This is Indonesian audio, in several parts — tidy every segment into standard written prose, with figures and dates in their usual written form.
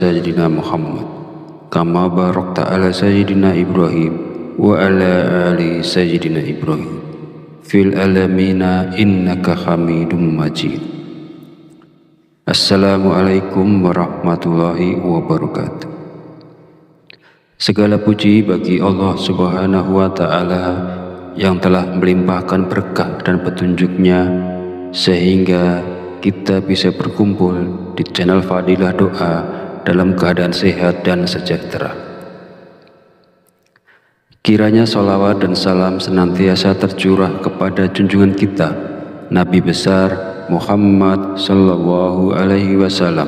Sayyidina Muhammad kama barakta ala Sayyidina Ibrahim wa ala ali Sayyidina Ibrahim fil alamina innaka hamidum majid. Assalamualaikum warahmatullahi wabarakatuh. Segala puji bagi Allah Subhanahu wa ta'ala yang telah melimpahkan berkah dan petunjuknya sehingga kita bisa berkumpul di channel Fadilah Doa dalam keadaan sehat dan sejahtera. Kiranya sholawat dan salam senantiasa tercurah kepada junjungan kita Nabi besar Muhammad Sallallahu Alaihi Wasallam,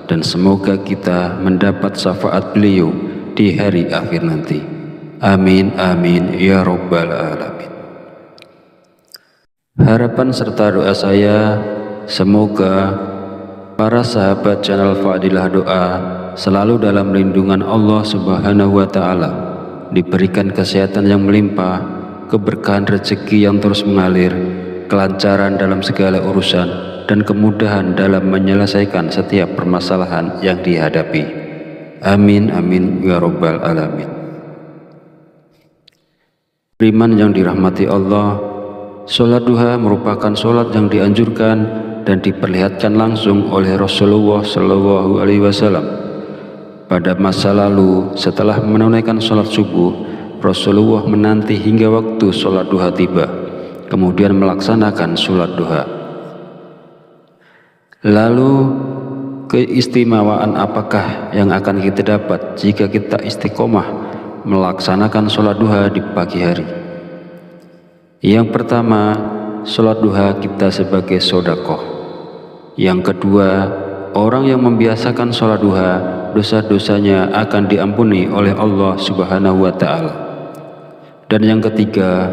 dan semoga kita mendapat syafaat beliau di hari akhir nanti. Amin amin ya rabbal alamin. Harapan serta doa saya, semoga para sahabat channel Fadilah Doa selalu dalam lindungan Allah Subhanahu wa ta'ala, diberikan kesehatan yang melimpah, keberkahan rezeki yang terus mengalir, kelancaran dalam segala urusan, dan kemudahan dalam menyelesaikan setiap permasalahan yang dihadapi. Amin amin ya rabbal alamin. Beriman yang dirahmati Allah, sholat duha merupakan sholat yang dianjurkan dan diperlihatkan langsung oleh Rasulullah Shallallahu Alaihi Wasallam. Pada masa lalu, setelah menunaikan sholat subuh, Rasulullah menanti hingga waktu sholat duha tiba, kemudian melaksanakan sholat duha. Lalu, keistimewaan apakah yang akan kita dapat jika kita istiqomah melaksanakan sholat duha di pagi hari? Yang pertama, sholat duha kita sebagai sedekah. Yang kedua, orang yang membiasakan sholat duha, dosa-dosanya akan diampuni oleh Allah Subhanahu wa ta'ala. Dan yang ketiga,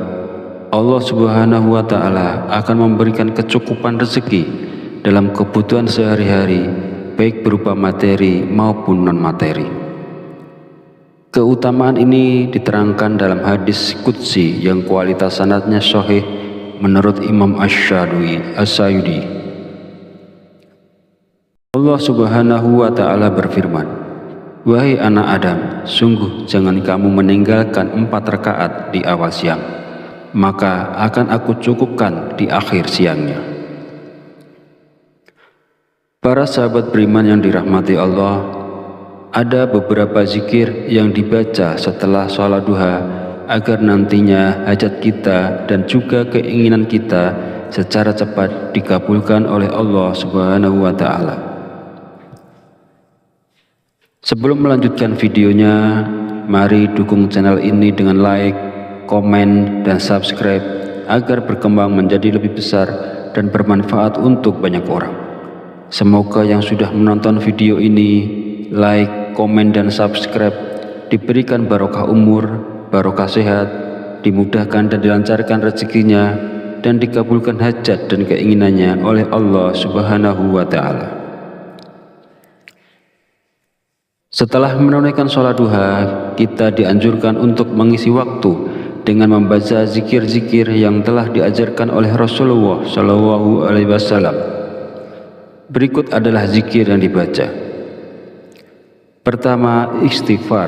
Allah Subhanahu wa ta'ala akan memberikan kecukupan rezeki dalam kebutuhan sehari-hari, baik berupa materi maupun non-materi. Keutamaan ini diterangkan dalam hadis qudsi yang kualitas sanadnya sahih menurut Imam Asy-Syadili. Allah Subhanahu wa ta'ala berfirman, "Wahai anak Adam, sungguh jangan kamu meninggalkan 4 rakaat di awal siang, maka akan aku cukupkan di akhir siangnya." Para sahabat beriman yang dirahmati Allah, ada beberapa zikir yang dibaca setelah sholat duha agar nantinya hajat kita dan juga keinginan kita secara cepat dikabulkan oleh Allah Subhanahu wa ta'ala. Sebelum melanjutkan videonya, mari dukung channel ini dengan like, komen, dan subscribe agar berkembang menjadi lebih besar dan bermanfaat untuk banyak orang. Semoga yang sudah menonton video ini, like, komen, dan subscribe diberikan barokah umur, barokah sehat, dimudahkan dan dilancarkan rezekinya, dan dikabulkan hajat dan keinginannya oleh Allah Subhanahu wa ta'ala. Setelah menunaikan sholat duha, kita dianjurkan untuk mengisi waktu dengan membaca zikir-zikir yang telah diajarkan oleh Rasulullah Shallallahu Alaihi Wasallam. Berikut adalah zikir yang dibaca. Pertama, istighfar.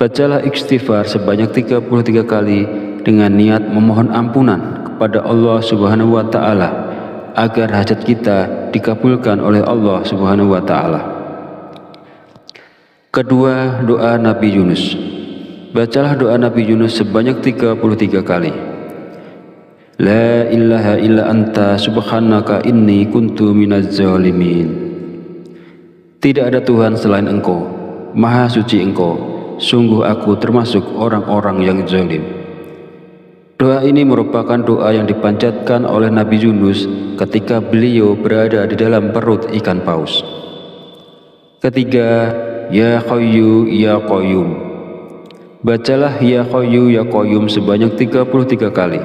Bacalah istighfar sebanyak 33 kali dengan niat memohon ampunan kepada Allah Subhanahu wa ta'ala agar hajat kita dikabulkan oleh Allah Subhanahu wa ta'ala. Kedua, doa Nabi Yunus. Bacalah doa Nabi Yunus sebanyak 33 kali. La ilaha illa anta subhanaka inni kuntu minaz zalimin. Tidak ada Tuhan selain Engkau, Maha suci Engkau, sungguh aku termasuk orang-orang yang zalim. Doa ini merupakan doa yang dipanjatkan oleh Nabi Yunus ketika beliau berada di dalam perut ikan paus. Ketiga, Ya Qayyu Ya Qayyum. Bacalah Ya Qayyu Ya Qayyum sebanyak 33 kali.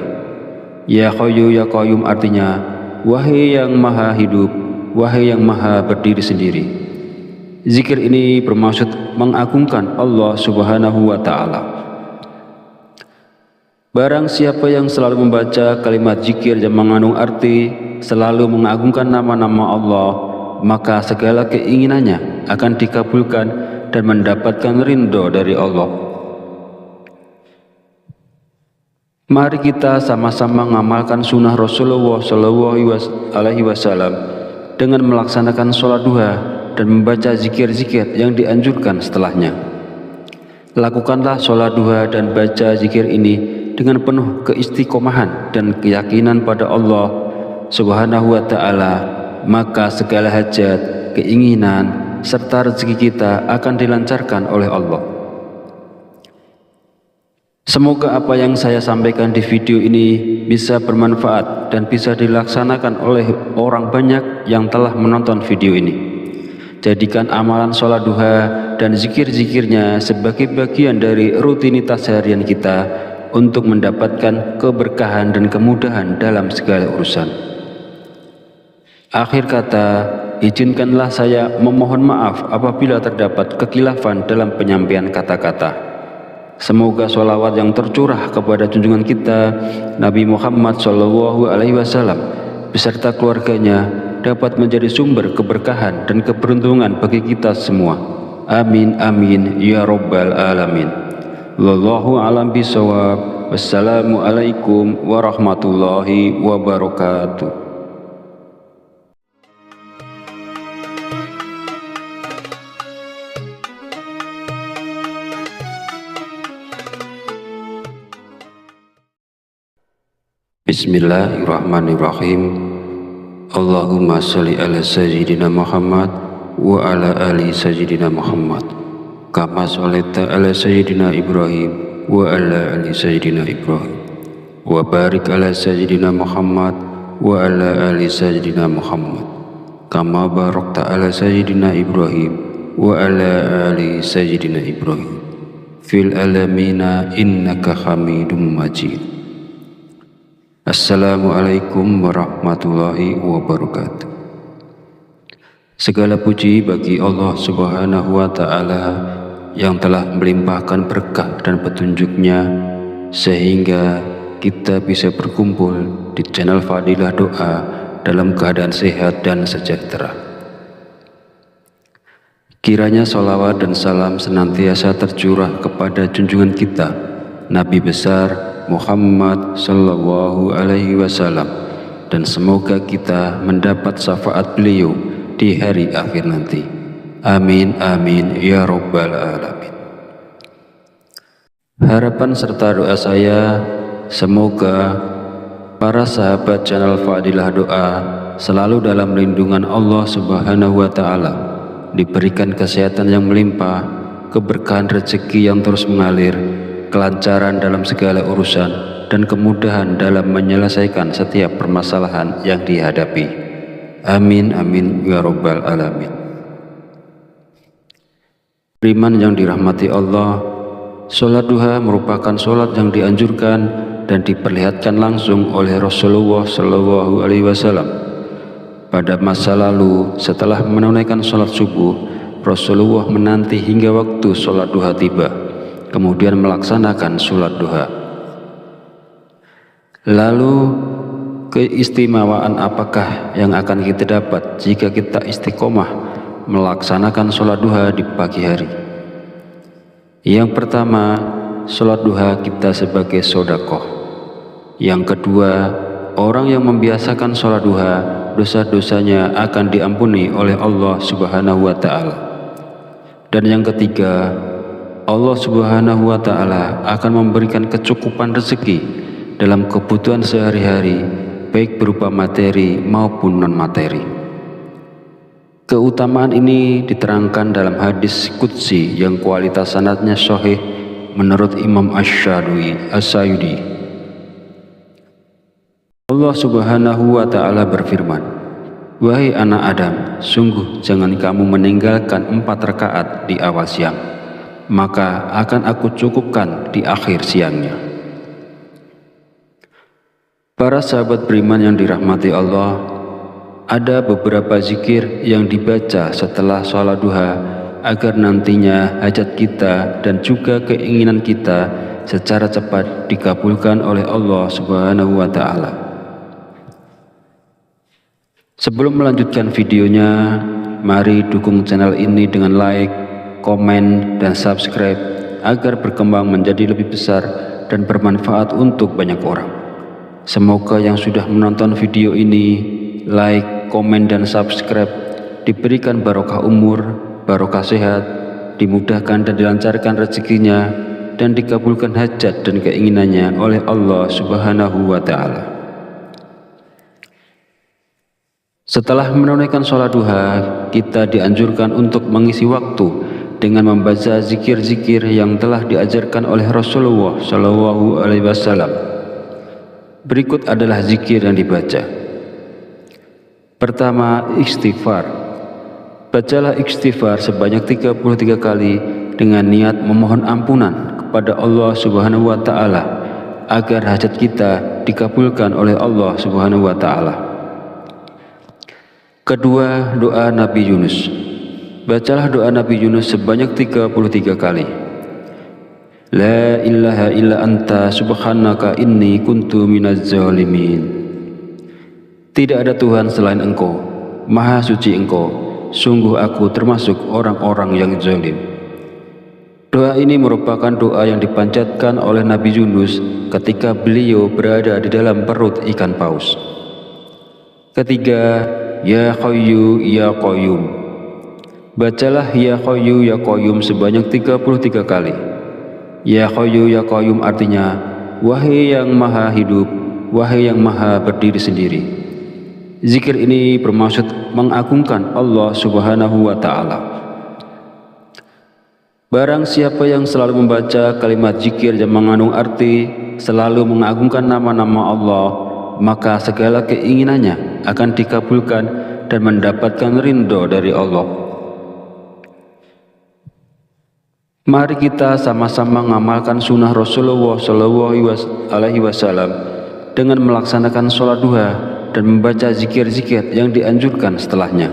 Ya Qayyu Ya Qayyum artinya, wahai yang maha hidup, wahai yang maha berdiri sendiri. Zikir ini bermaksud mengagungkan Allah Subhanahu wa ta'ala. Barang siapa yang selalu membaca kalimat zikir yang mengandung arti selalu mengagungkan nama-nama Allah, maka segala keinginannya akan dikabulkan dan mendapatkan ridho dari Allah. Mari kita sama-sama mengamalkan sunnah Rasulullah SAW dengan melaksanakan sholat duha dan membaca zikir-zikir yang dianjurkan setelahnya. Lakukanlah sholat duha dan baca zikir ini dengan penuh keistiqomahan dan keyakinan pada Allah Subhanahu wa Ta'ala, maka segala hajat, keinginan, serta rezeki kita akan dilancarkan oleh Allah. Semoga apa yang saya sampaikan di video ini bisa bermanfaat dan bisa dilaksanakan oleh orang banyak yang telah menonton video ini. Jadikan amalan sholat duha dan zikir-zikirnya sebagai bagian dari rutinitas harian kita untuk mendapatkan keberkahan dan kemudahan dalam segala urusan. Akhir kata, izinkanlah saya memohon maaf apabila terdapat kekhilafan dalam penyampaian kata-kata. Semoga sholawat yang tercurah kepada junjungan kita Nabi Muhammad SAW beserta keluarganya dapat menjadi sumber keberkahan dan keberuntungan bagi kita semua. Amin amin ya rabbal alamin. Wallahu a'lam bishawab. Wassalamualaikum warahmatullahi wabarakatuh. Bismillahirrahmanirrahim. Allahumma sholli ala sayyidina Muhammad wa ala ali sayyidina Muhammad kama sholaita ala sayyidina Ibrahim wa ala ali sayyidina Ibrahim wa barik ala sayyidina Muhammad wa ala ali sayyidina Muhammad kama barakta ala sayyidina Ibrahim wa ala ali sayyidina Ibrahim fil alamina innaka Hamidum Majid. Assalamualaikum warahmatullahi wabarakatuh. Segala puji bagi Allah Subhanahu wa Ta'ala yang telah melimpahkan berkah dan petunjuknya sehingga kita bisa berkumpul di channel Fadilah Doa dalam keadaan sehat dan sejahtera. Kiranya sholawat dan salam senantiasa tercurah kepada junjungan kita Nabi besar Muhammad sallallahu alaihi wasallam, dan semoga kita mendapat syafaat beliau di hari akhir nanti. Amin amin ya rabbal alamin. Harapan serta doa saya semoga para sahabat channel Fadilah Doa selalu dalam lindungan Allah Subhanahu wa Ta'ala, diberikan kesehatan yang melimpah, keberkahan rezeki yang terus mengalir, kelancaran dalam segala urusan, dan kemudahan dalam menyelesaikan setiap permasalahan yang dihadapi. Amin amin ya rabbal alamin. Beriman yang dirahmati Allah, sholat duha merupakan sholat yang dianjurkan dan diperlihatkan langsung oleh Rasulullah SAW. Pada masa lalu, setelah menunaikan sholat subuh, Rasulullah menanti hingga waktu sholat duha tiba, kemudian melaksanakan sholat duha. Lalu keistimewaan apakah yang akan kita dapat jika kita istiqomah melaksanakan sholat duha di pagi hari? Yang pertama, sholat duha kita sebagai sedekah. Yang kedua, orang yang membiasakan sholat duha, dosa-dosanya akan diampuni oleh Allah Subhanahu wa Ta'ala. Dan yang ketiga, Allah Subhanahu wa Ta'ala akan memberikan kecukupan rezeki dalam kebutuhan sehari-hari, baik berupa materi maupun non-materi. Keutamaan ini diterangkan dalam hadis qudsi yang kualitas sanadnya sahih menurut Imam Asy-Syayudi. Allah Subhanahu wa Ta'ala berfirman, "Wahai anak Adam, sungguh jangan kamu meninggalkan 4 rakaat di awal siang, maka akan aku cukupkan di akhir siangnya." Para sahabat beriman yang dirahmati Allah, ada beberapa zikir yang dibaca setelah sholat duha agar nantinya hajat kita dan juga keinginan kita secara cepat dikabulkan oleh Allah Subhanahu wa Ta'ala. Sebelum melanjutkan videonya, mari dukung channel ini dengan like, komen, dan subscribe agar berkembang menjadi lebih besar dan bermanfaat untuk banyak orang. Semoga yang sudah menonton video ini, like, komen, dan subscribe diberikan barokah umur, barokah sehat, dimudahkan dan dilancarkan rezekinya, dan dikabulkan hajat dan keinginannya oleh Allah Subhanahu wa Ta'ala. Setelah menunaikan sholat duha, kita dianjurkan untuk mengisi waktu dengan membaca zikir-zikir yang telah diajarkan oleh Rasulullah Shallallahu Alaihi Wasallam. Berikut adalah zikir yang dibaca. Pertama, istighfar. Bacalah istighfar sebanyak 33 kali dengan niat memohon ampunan kepada Allah Subhanahu wa Ta'ala agar hajat kita dikabulkan oleh Allah Subhanahu wa Ta'ala. Kedua, doa Nabi Yunus. Bacalah doa Nabi Yunus sebanyak 33 kali. La ilaha illa anta subhanaka inni kuntu minaz zalimin. Tidak ada Tuhan selain Engkau, Maha suci Engkau, sungguh aku termasuk orang-orang yang zalim. Doa ini merupakan doa yang dipanjatkan oleh Nabi Yunus ketika beliau berada di dalam perut ikan paus. Ketiga, Ya Hayyu Ya Qayyum. Bacalah Ya Hayyu Ya Qayyum sebanyak 33 kali. Ya Hayyu Ya Qayyum artinya, wahai yang maha hidup, wahai yang maha berdiri sendiri. Zikir ini bermaksud mengagungkan Allah Subhanahu wa Ta'ala. Barang siapa yang selalu membaca kalimat zikir yang mengandung arti selalu mengagungkan nama-nama Allah, maka segala keinginannya akan dikabulkan dan mendapatkan ridho dari Allah. Mari kita sama-sama mengamalkan sunnah Rasulullah SAW dengan melaksanakan sholat duha dan membaca zikir-zikir yang dianjurkan setelahnya.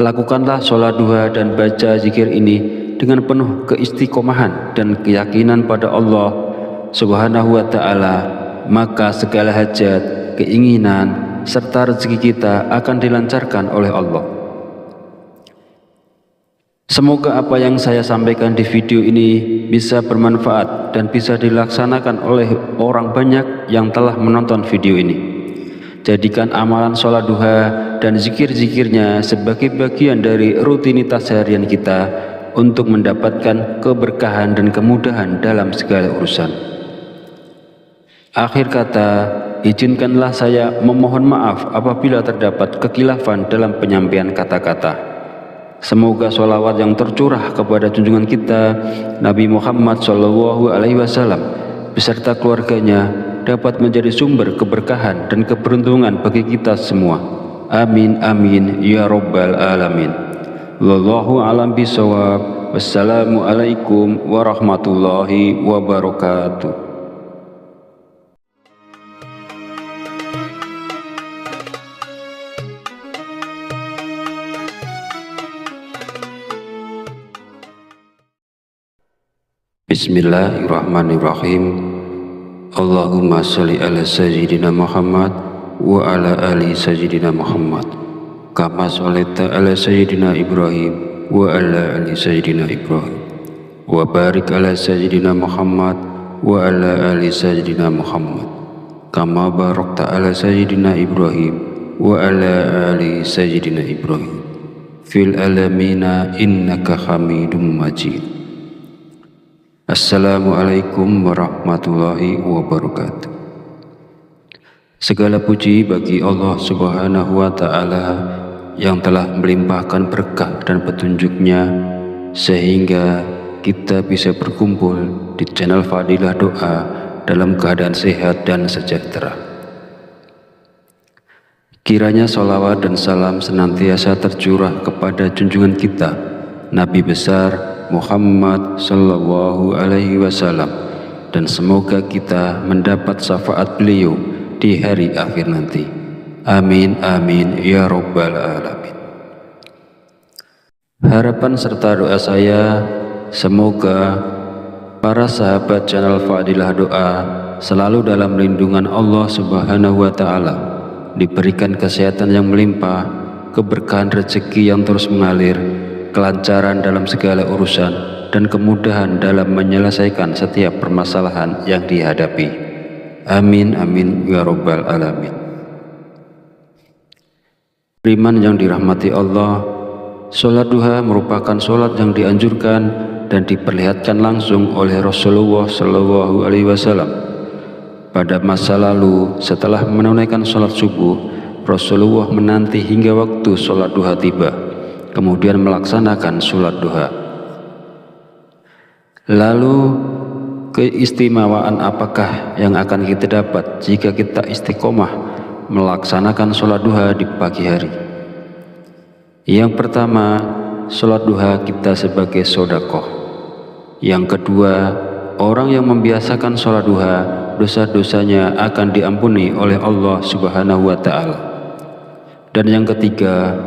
Lakukanlah sholat duha dan baca zikir ini dengan penuh keistiqomahan dan keyakinan pada Allah Subhanahu wa Ta'ala, maka segala hajat, keinginan, serta rezeki kita akan dilancarkan oleh Allah. Semoga apa yang saya sampaikan di video ini bisa bermanfaat dan bisa dilaksanakan oleh orang banyak yang telah menonton video ini. Jadikan amalan sholat duha dan zikir-zikirnya sebagai bagian dari rutinitas harian kita untuk mendapatkan keberkahan dan kemudahan dalam segala urusan. Akhir kata, izinkanlah saya memohon maaf apabila terdapat kekhilafan dalam penyampaian kata-kata. Semoga sholawat yang tercurah kepada junjungan kita Nabi Muhammad SAW beserta keluarganya dapat menjadi sumber keberkahan dan keberuntungan bagi kita semua. Amin amin ya rabbal alamin. Wallahu a'lam bishawab. Wassalamualaikum warahmatullahi wabarakatuh. Bismillahirrahmanirrahim. Allahumma sholli ala sayyidina Muhammad wa ala ali sayyidina Muhammad kama sholaita ala sayyidina Ibrahim wa ala ali sayyidina Ibrahim wa barik ala sayyidina Muhammad wa ala ali sayyidina Muhammad kama barakta ala sayyidina Ibrahim wa ala ali sayyidina Ibrahim fil alamina innaka hamidum majid. Assalamualaikum warahmatullahi wabarakatuh. Segala puji bagi Allah Subhanahu wa Ta'ala yang telah melimpahkan berkah dan petunjuknya sehingga kita bisa berkumpul di channel Fadilah Doa dalam keadaan sehat dan sejahtera. Kiranya sholawat dan salam senantiasa tercurah kepada junjungan kita Nabi besar Muhammad Sallallahu Alaihi Wasallam, dan semoga kita mendapat syafaat beliau di hari akhir nanti. Amin amin ya rabbal alamin. Harapan serta doa saya, semoga para sahabat channel Fadilah Doa selalu dalam lindungan Allah Subhanahu wa Ta'ala, diberikan kesehatan yang melimpah, keberkahan rezeki yang terus mengalir, kelancaran dalam segala urusan, dan kemudahan dalam menyelesaikan setiap permasalahan yang dihadapi. Amin amin ya rabbal alamin. Beriman yang dirahmati Allah, sholat duha merupakan sholat yang dianjurkan dan diperlihatkan langsung oleh Rasulullah Shallallahu Alaihi Wasallam. Pada masa lalu, setelah menunaikan sholat subuh, Rasulullah menanti hingga waktu sholat duha tiba, kemudian melaksanakan sholat duha. Lalu, keistimewaan apakah yang akan kita dapat jika kita istiqomah melaksanakan sholat duha di pagi hari? Yang pertama, sholat duha kita sebagai sedekah. Yang kedua, orang yang membiasakan sholat duha, dosa-dosanya akan diampuni oleh Allah Subhanahu wa Ta'ala. Dan yang ketiga,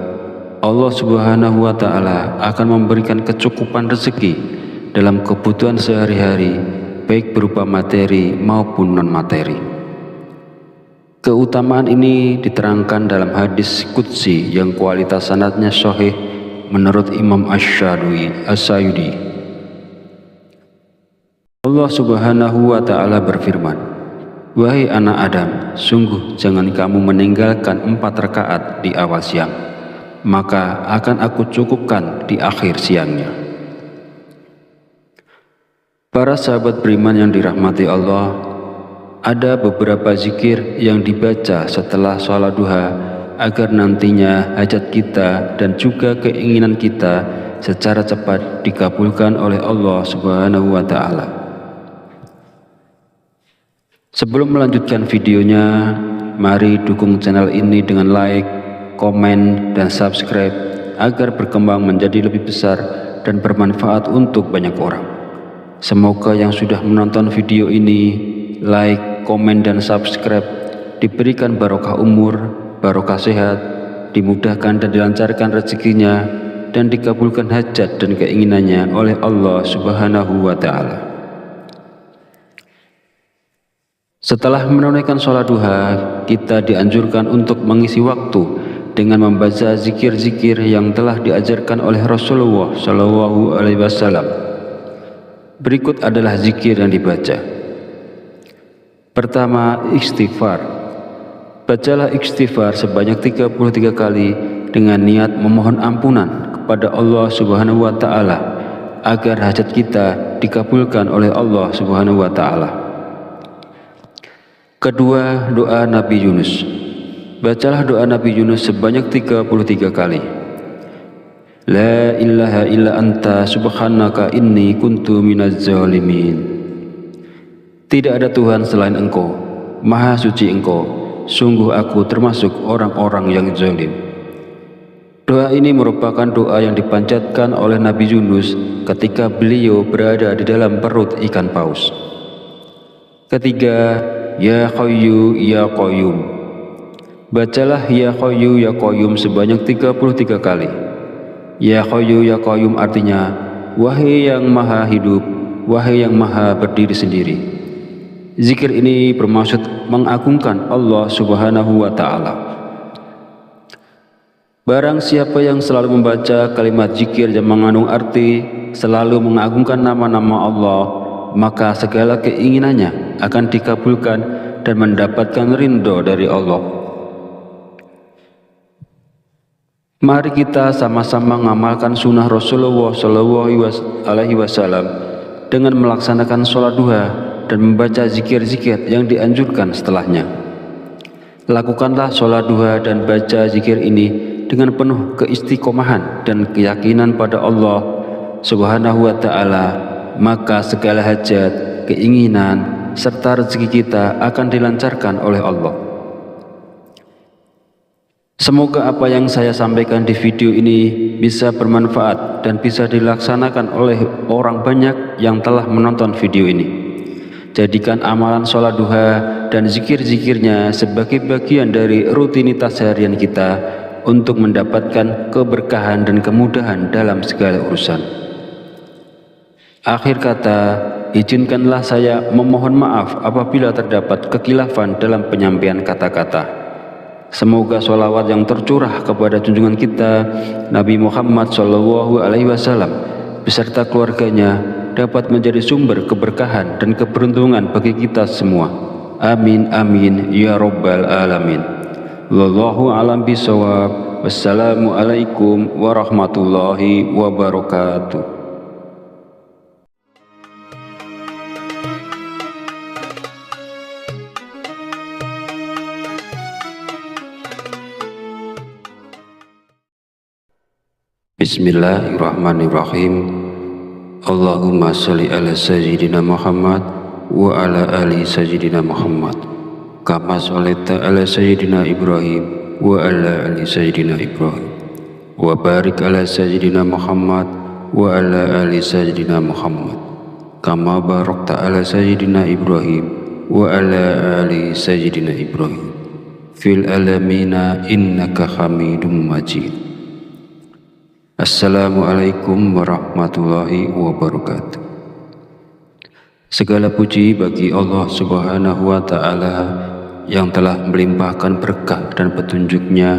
Allah Subhanahu wa Ta'ala akan memberikan kecukupan rezeki dalam kebutuhan sehari-hari, baik berupa materi maupun non-materi. Keutamaan ini diterangkan dalam hadis qudsi yang kualitas sanadnya sahih menurut Imam Asy-Syayudi. Allah Subhanahu wa Ta'ala berfirman, "Wahai anak Adam, sungguh jangan kamu meninggalkan 4 rakaat di awal siang, maka akan aku cukupkan di akhir siangnya." Para sahabat beriman yang dirahmati Allah, ada beberapa zikir yang dibaca setelah sholat duha agar nantinya hajat kita dan juga keinginan kita secara cepat dikabulkan oleh Allah Subhanahu wa Ta'ala. Sebelum melanjutkan videonya, mari dukung channel ini dengan like, komen, dan subscribe agar berkembang menjadi lebih besar dan bermanfaat untuk banyak orang. Semoga yang sudah menonton video ini, like, komen, dan subscribe diberikan barokah umur, barokah sehat, dimudahkan dan dilancarkan rezekinya, dan dikabulkan hajat dan keinginannya oleh Allah Subhanahu wa Ta'ala. Setelah menunaikan sholat duha, kita dianjurkan untuk mengisi waktu dengan membaca zikir-zikir yang telah diajarkan oleh Rasulullah Shallallahu Alaihi Wasallam. Berikut adalah zikir yang dibaca. Pertama, istighfar. Bacalah istighfar sebanyak 33 kali dengan niat memohon ampunan kepada Allah Subhanahu wa Ta'ala agar hajat kita dikabulkan oleh Allah Subhanahu wa Ta'ala. Kedua, doa Nabi Yunus. Bacalah doa Nabi Yunus sebanyak 33 kali. La ilaha illa anta subhanaka inni kuntu minaz zalimin. Tidak ada Tuhan selain Engkau, Maha Suci Engkau, sungguh aku termasuk orang-orang yang zalim. Doa ini merupakan doa yang dipanjatkan oleh Nabi Yunus ketika beliau berada di dalam perut ikan paus. Ketiga, Ya Hayyu Ya Qayyum. Bacalah Ya Hayyu Ya Qayyum sebanyak 33 kali. Ya Hayyu Ya Qayyum artinya, wahai yang maha hidup, wahai yang maha berdiri sendiri. Zikir ini bermaksud mengagungkan Allah Subhanahu wa Ta'ala. Barang siapa yang selalu membaca kalimat zikir yang mengandung arti selalu mengagungkan nama-nama Allah, maka segala keinginannya akan dikabulkan dan mendapatkan ridho dari Allah. Mari kita sama-sama mengamalkan sunnah Rasulullah Shallallahu Alaihi Wasallam dengan melaksanakan sholat duha dan membaca zikir-zikir yang dianjurkan setelahnya. Lakukanlah sholat duha dan baca zikir ini dengan penuh keistiqomahan dan keyakinan pada Allah Subhanahu wa Ta'ala, maka segala hajat, keinginan, serta rezeki kita akan dilancarkan oleh Allah. Semoga apa yang saya sampaikan di video ini bisa bermanfaat dan bisa dilaksanakan oleh orang banyak yang telah menonton video ini. Jadikan amalan sholat duha dan zikir-zikirnya sebagai bagian dari rutinitas harian kita untuk mendapatkan keberkahan dan kemudahan dalam segala urusan. Akhir kata, izinkanlah saya memohon maaf apabila terdapat kekhilafan dalam penyampaian kata-kata. Semoga sholawat yang tercurah kepada junjungan kita Nabi Muhammad SAW beserta keluarganya dapat menjadi sumber keberkahan dan keberuntungan bagi kita semua. Amin amin ya rabbal alamin. Wallahu a'lam bishawab. Wassalamualaikum warahmatullahi wabarakatuh. Bismillahirrahmanirrahim. Allahumma sholli ala sayyidina Muhammad wa ala ali sayyidina Muhammad kama sholaita ala sayyidina Ibrahim wa ala ali sayyidina Ibrahim wa barik ala sayyidina Muhammad wa ala ali sayyidina Muhammad kama barakta ala sayyidina Ibrahim wa ala ali sayyidina Ibrahim fil alamina innaka hamidum majid. Assalamualaikum warahmatullahi wabarakatuh. Segala puji bagi Allah Subhanahu wa Ta'ala yang telah melimpahkan berkah dan petunjuknya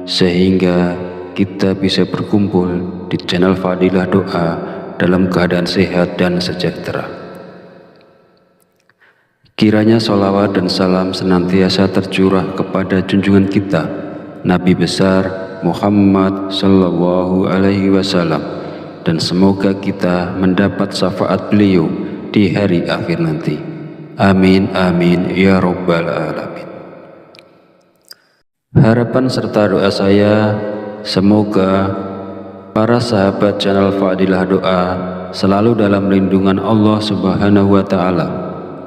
sehingga kita bisa berkumpul di channel Fadilah Doa dalam keadaan sehat dan sejahtera. Kiranya sholawat dan salam senantiasa tercurah kepada junjungan kita Nabi besar Muhammad sallallahu alaihi wasallam, dan semoga kita mendapat syafaat beliau di hari akhir nanti. Amin amin ya rabbal alamin. Harapan serta doa saya semoga para sahabat channel Fadilah Doa selalu dalam lindungan Allah Subhanahu wa Ta'ala,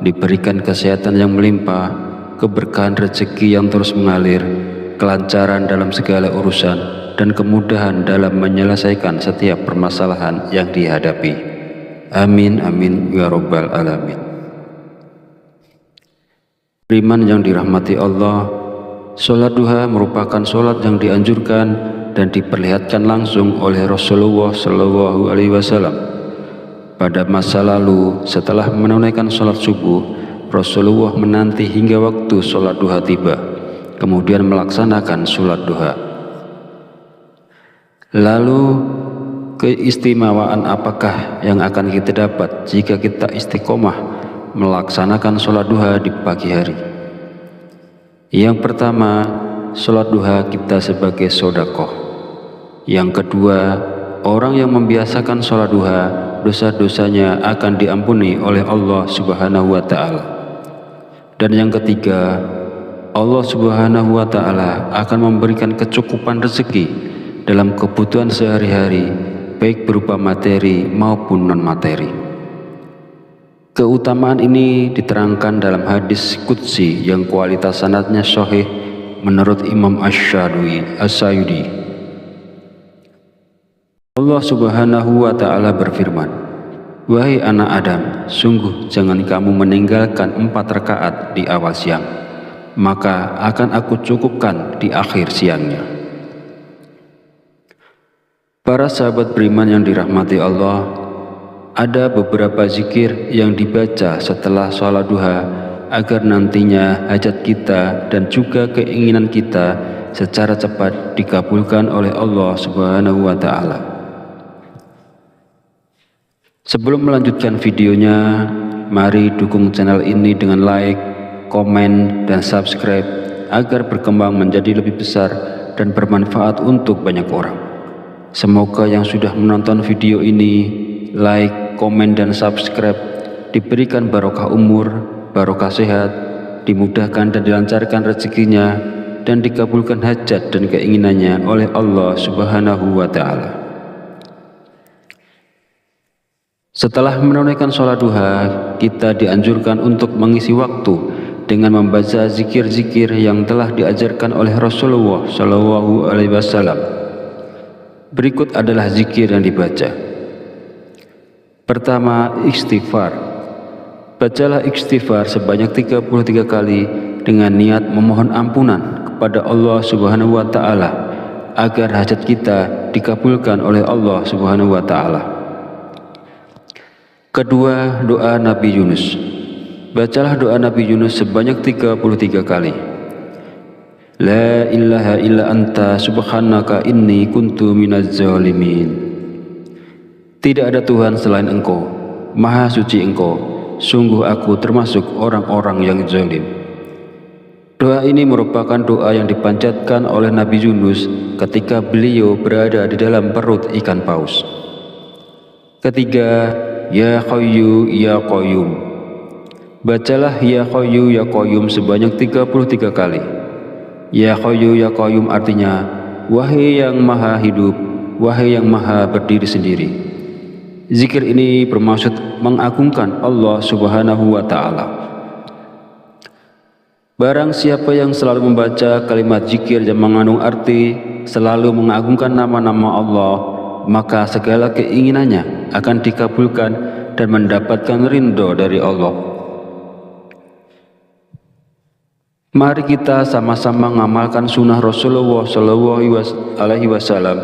diberikan kesehatan yang melimpah, keberkahan rezeki yang terus mengalir, kelancaran dalam segala urusan, dan kemudahan dalam menyelesaikan setiap permasalahan yang dihadapi. Amin amin ya rabbal alamin. Beriman yang dirahmati Allah, sholat duha merupakan sholat yang dianjurkan dan diperlihatkan langsung oleh Rasulullah Shallallahu Alaihi Wasallam. Pada masa lalu, setelah menunaikan sholat subuh, Rasulullah menanti hingga waktu sholat duha tiba, kemudian melaksanakan sholat duha. Lalu keistimewaan apakah yang akan kita dapat jika kita istiqomah melaksanakan sholat duha di pagi hari? Yang pertama, sholat duha kita sebagai sodakoh. Yang kedua, orang yang membiasakan sholat duha, dosa-dosanya akan diampuni oleh Allah Subhanahu wa Ta'ala. Dan yang ketiga, Allah Subhanahu wa Ta'ala akan memberikan kecukupan rezeki dalam kebutuhan sehari-hari, baik berupa materi maupun non-materi. Keutamaan ini diterangkan dalam hadis qudsi yang kualitas sanadnya sahih menurut Imam Asy-Syayudi. Allah Subhanahu wa Ta'ala berfirman, "Wahai anak Adam, sungguh jangan kamu meninggalkan 4 rakaat di awal siang, maka akan aku cukupkan di akhir siangnya." Para sahabat beriman yang dirahmati Allah, ada beberapa zikir yang dibaca setelah sholat duha agar nantinya hajat kita dan juga keinginan kita secara cepat dikabulkan oleh Allah Subhanahu wa Ta'ala. Sebelum melanjutkan videonya, mari dukung channel ini dengan like, komen, dan subscribe agar berkembang menjadi lebih besar dan bermanfaat untuk banyak orang. Semoga yang sudah menonton video ini, like, komen, dan subscribe diberikan barokah umur, barokah sehat, dimudahkan dan dilancarkan rezekinya, dan dikabulkan hajat dan keinginannya oleh Allah Subhanahu wa Ta'ala. Setelah menunaikan sholat duha, kita dianjurkan untuk mengisi waktu dengan membaca zikir-zikir yang telah diajarkan oleh Rasulullah Shallallahu Alaihi Wasallam. Berikut adalah zikir yang dibaca. Pertama, istighfar. Bacalah istighfar sebanyak 33 kali dengan niat memohon ampunan kepada Allah Subhanahu wa Ta'ala agar hajat kita dikabulkan oleh Allah Subhanahu wa Ta'ala. Kedua, doa Nabi Yunus. Bacalah doa Nabi Yunus sebanyak 33 kali. La ilaha illa anta subhanaka inni kuntu minaz zalimin. Tidak ada Tuhan selain Engkau, Maha suci Engkau, sungguh aku termasuk orang-orang yang zalim. Doa ini merupakan doa yang dipanjatkan oleh Nabi Yunus ketika beliau berada di dalam perut ikan paus. Ketiga, Ya Hayyu Ya Qayyum. Bacalah Ya Hayyu Ya Qayyum sebanyak 33 kali. Ya Hayyu Ya Qayyum artinya, wahai yang maha hidup, wahai yang maha berdiri sendiri. Zikir ini bermaksud mengagungkan Allah Subhanahu wa Ta'ala. Barang siapa yang selalu membaca kalimat zikir yang mengandung arti selalu mengagungkan nama-nama Allah, maka segala keinginannya akan dikabulkan dan mendapatkan ridho dari Allah. Mari kita sama-sama mengamalkan sunnah Rasulullah SAW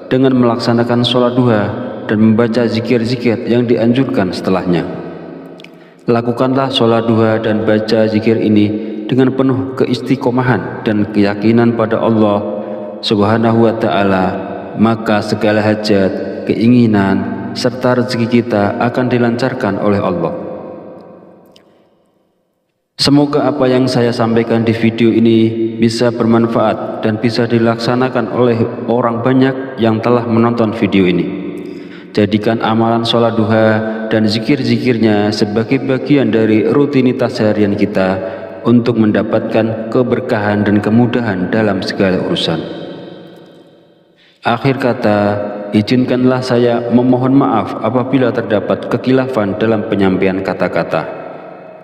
dengan melaksanakan sholat duha dan membaca zikir-zikir yang dianjurkan setelahnya. Lakukanlah sholat duha dan baca zikir ini dengan penuh keistiqomahan dan keyakinan pada Allah Subhanahu wa Ta'ala, maka segala hajat, keinginan, serta rezeki kita akan dilancarkan oleh Allah. Semoga apa yang saya sampaikan di video ini bisa bermanfaat dan bisa dilaksanakan oleh orang banyak yang telah menonton video ini. Jadikan amalan sholat duha dan zikir-zikirnya sebagai bagian dari rutinitas harian kita untuk mendapatkan keberkahan dan kemudahan dalam segala urusan. Akhir kata, izinkanlah saya memohon maaf apabila terdapat kekhilafan dalam penyampaian kata-kata.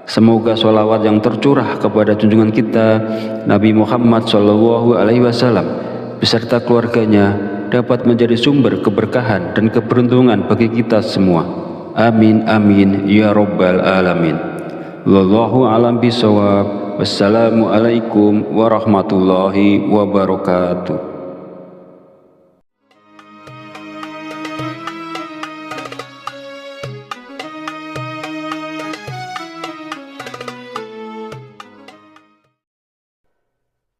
Semoga sholawat yang tercurah kepada junjungan kita Nabi Muhammad SAW beserta keluarganya dapat menjadi sumber keberkahan dan keberuntungan bagi kita semua. Amin amin ya rabbal alamin. Wallahu a'lam bishawab. Wassalamualaikum warahmatullahi wabarakatuh.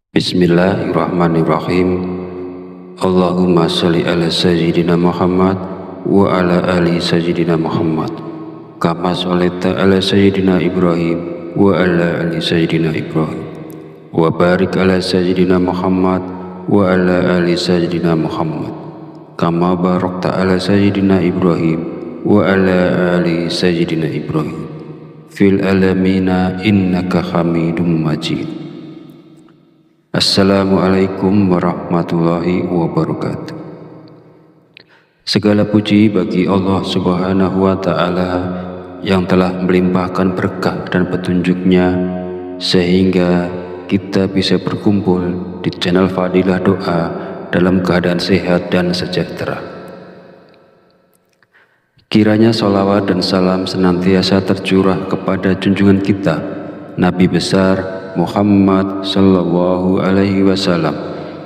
Bismillahirrahmanirrahim. Allahumma sholli ala sayyidina Muhammad wa ala ali sayyidina Muhammad kama sholaita ala sayyidina Ibrahim wa ala ali sayyidina Ibrahim wa barik ala sayyidina Muhammad wa ala ali sayyidina Muhammad kama barakta ala sayyidina Ibrahim wa ala ali sayyidina Ibrahim fil alamina innaka Hamidum Majid. Assalamualaikum warahmatullahi wabarakatuh. Segala puji bagi Allah Subhanahu wa Ta'ala yang telah melimpahkan berkah dan petunjuknya sehingga kita bisa berkumpul di channel Fadilah Doa dalam keadaan sehat dan sejahtera. Kiranya sholawat dan salam senantiasa tercurah kepada junjungan kita Nabi besar Muhammad sallallahu alaihi wasallam,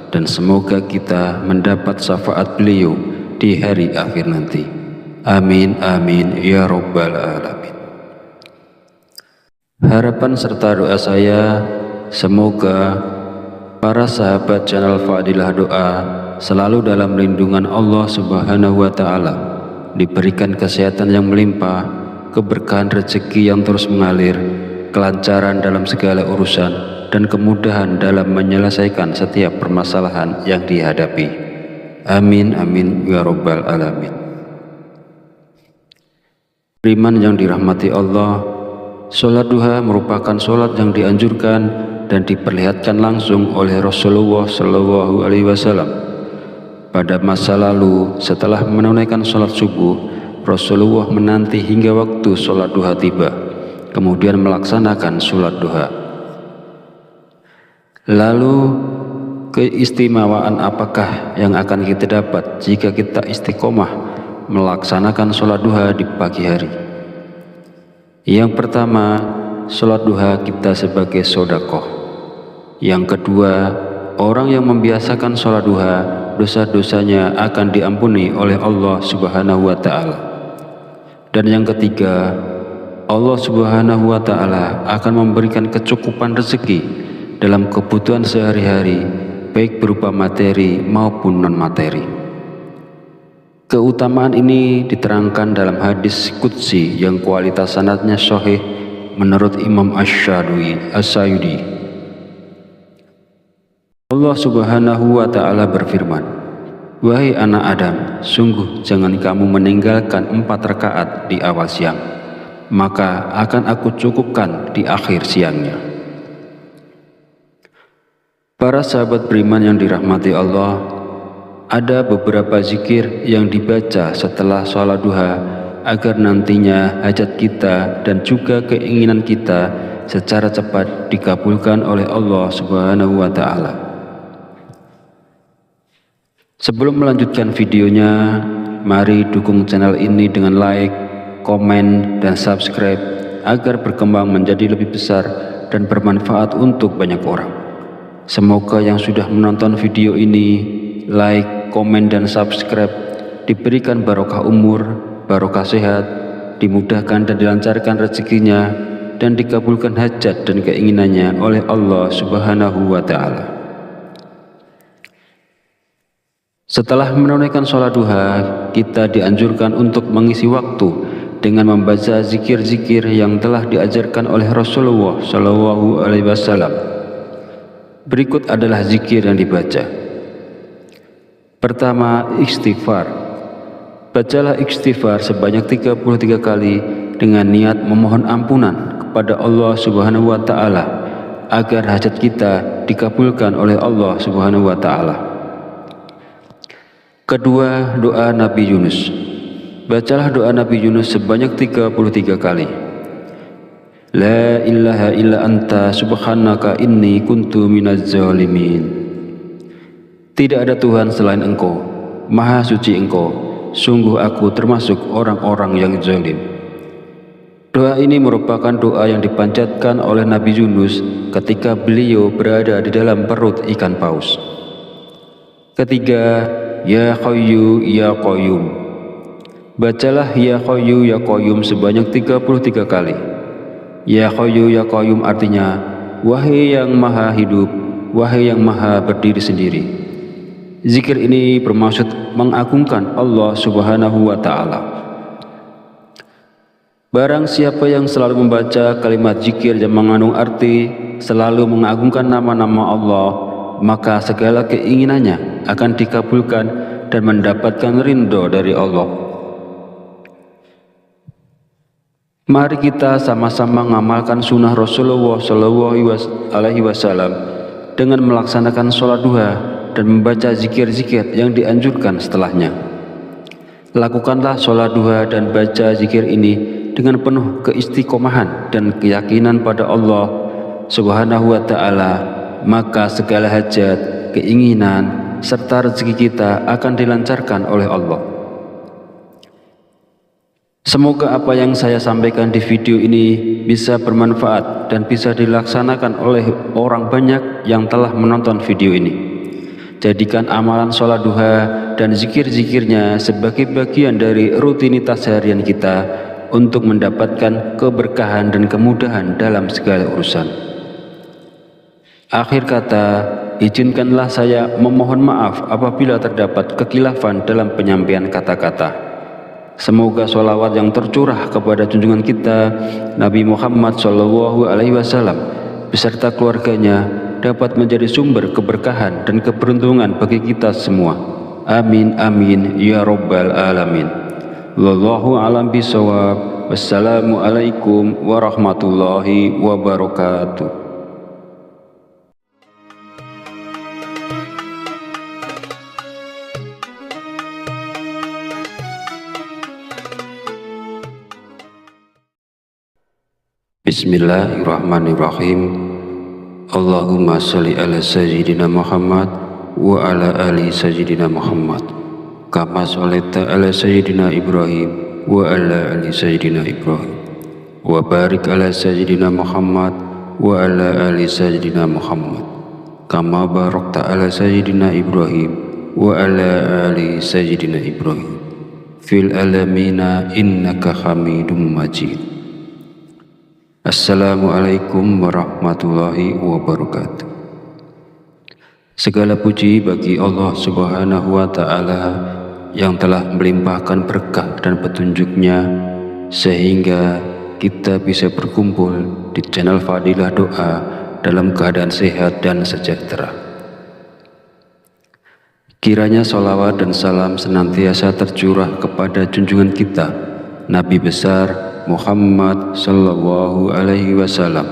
dan semoga kita mendapat syafaat beliau di hari akhir nanti. Amin amin ya rabbal alamin. Harapan serta doa saya, semoga para sahabat channel Fadilah Doa selalu dalam lindungan Allah Subhanahu wa Ta'ala, diberikan kesehatan yang melimpah, keberkahan rezeki yang terus mengalir, kelancaran dalam segala urusan, dan kemudahan dalam menyelesaikan setiap permasalahan yang dihadapi. Amin amin ya rabbal alamin. Beriman yang dirahmati Allah, sholat duha merupakan sholat yang dianjurkan dan diperlihatkan langsung oleh Rasulullah SAW. Pada masa lalu, setelah menunaikan sholat subuh, Rasulullah menanti hingga waktu sholat duha tiba, kemudian melaksanakan sholat duha. Lalu keistimewaan apakah yang akan kita dapat jika kita istiqomah melaksanakan sholat duha di pagi hari? Yang pertama, sholat duha kita sebagai sedekah. Yang kedua, orang yang membiasakan sholat duha, dosa-dosanya akan diampuni oleh Allah Subhanahu wa Ta'ala. Dan yang ketiga, Allah Subhanahu wa Ta'ala akan memberikan kecukupan rezeki dalam kebutuhan sehari-hari, baik berupa materi maupun non-materi. Keutamaan ini diterangkan dalam hadis qudsi yang kualitas sanadnya sahih menurut Imam Asy-Syayudi. Allah Subhanahu wa Ta'ala berfirman, "Wahai anak Adam, sungguh jangan kamu meninggalkan 4 rakaat di awal siang, maka akan aku cukupkan di akhir siangnya." Para sahabat beriman yang dirahmati Allah, ada beberapa zikir yang dibaca setelah sholat duha agar nantinya hajat kita dan juga keinginan kita secara cepat dikabulkan oleh Allah Subhanahu wa Ta'ala. Sebelum melanjutkan videonya, mari dukung channel ini dengan like, komen, dan subscribe agar berkembang menjadi lebih besar dan bermanfaat untuk banyak orang. Semoga yang sudah menonton video ini, like, komen, dan subscribe diberikan barokah umur, barokah sehat, dimudahkan dan dilancarkan rezekinya, dan dikabulkan hajat dan keinginannya oleh Allah Subhanahu wa Ta'ala. Setelah menunaikan sholat duha, kita dianjurkan untuk mengisi waktu dengan membaca zikir-zikir yang telah diajarkan oleh Rasulullah SAW. Berikut adalah zikir yang dibaca. Pertama, istighfar. Bacalah istighfar sebanyak 33 kali dengan niat memohon ampunan kepada Allah Subhanahu wa Ta'ala agar hajat kita dikabulkan oleh Allah Subhanahu wa Ta'ala. Kedua, doa Nabi Yunus. Bacalah doa Nabi Yunus sebanyak 33 kali. La ilaha illa anta subhanaka inni kuntu minaz zalimin. Tidak ada Tuhan selain Engkau, Maha suci Engkau, sungguh aku termasuk orang-orang yang zalim. Doa ini merupakan doa yang dipanjatkan oleh Nabi Yunus ketika beliau berada di dalam perut ikan paus. Ketiga, Ya Hayyu Ya Qayyum. Bacalah Ya Hayyu Ya Qayyum sebanyak 33 kali. Ya Hayyu Ya Qayyum artinya, wahai yang maha hidup, wahai yang maha berdiri sendiri. Zikir ini bermaksud mengagungkan Allah Subhanahu wa Ta'ala. Barang siapa yang selalu membaca kalimat zikir yang mengandung arti selalu mengagungkan nama-nama Allah, maka segala keinginannya akan dikabulkan dan mendapatkan ridho dari Allah. Mari kita sama-sama mengamalkan sunnah Rasulullah SAW dengan melaksanakan sholat duha dan membaca zikir-zikir yang dianjurkan setelahnya. Lakukanlah sholat duha dan baca zikir ini dengan penuh keistiqomahan dan keyakinan pada Allah Subhanahu wa Ta'ala, maka segala hajat, keinginan, serta rezeki kita akan dilancarkan oleh Allah. Semoga apa yang saya sampaikan di video ini bisa bermanfaat dan bisa dilaksanakan oleh orang banyak yang telah menonton video ini. Jadikan amalan sholat duha dan zikir-zikirnya sebagai bagian dari rutinitas harian kita untuk mendapatkan keberkahan dan kemudahan dalam segala urusan. Akhir kata, izinkanlah saya memohon maaf apabila terdapat kekhilafan dalam penyampaian kata-kata. Semoga sholawat yang tercurah kepada junjungan kita Nabi Muhammad SAW beserta keluarganya dapat menjadi sumber keberkahan dan keberuntungan bagi kita semua. Amin amin ya rabbal alamin. Wallahu a'lam bishawab. Wassalamualaikum warahmatullahi wabarakatuh. Bismillahirrahmanirrahim. Allahumma sholli ala sayyidina Muhammad wa ala ali sayyidina Muhammad kama sholaita ala sayyidina Ibrahim wa ala ali sayyidina Ibrahim wa barik ala sayyidina Muhammad wa ala ali sayyidina Muhammad kama barakta ala sayyidina Ibrahim wa ala ali sayyidina Ibrahim fil alamina innaka hamidum majid. Assalamualaikum warahmatullahi wabarakatuh. Segala puji bagi Allah Subhanahu wa Ta'ala yang telah melimpahkan berkah dan petunjuknya sehingga kita bisa berkumpul di channel Fadilah Doa dalam keadaan sehat dan sejahtera. Kiranya sholawat dan salam senantiasa tercurah kepada junjungan kita Nabi besar Muhammad Sallallahu Alaihi Wasallam,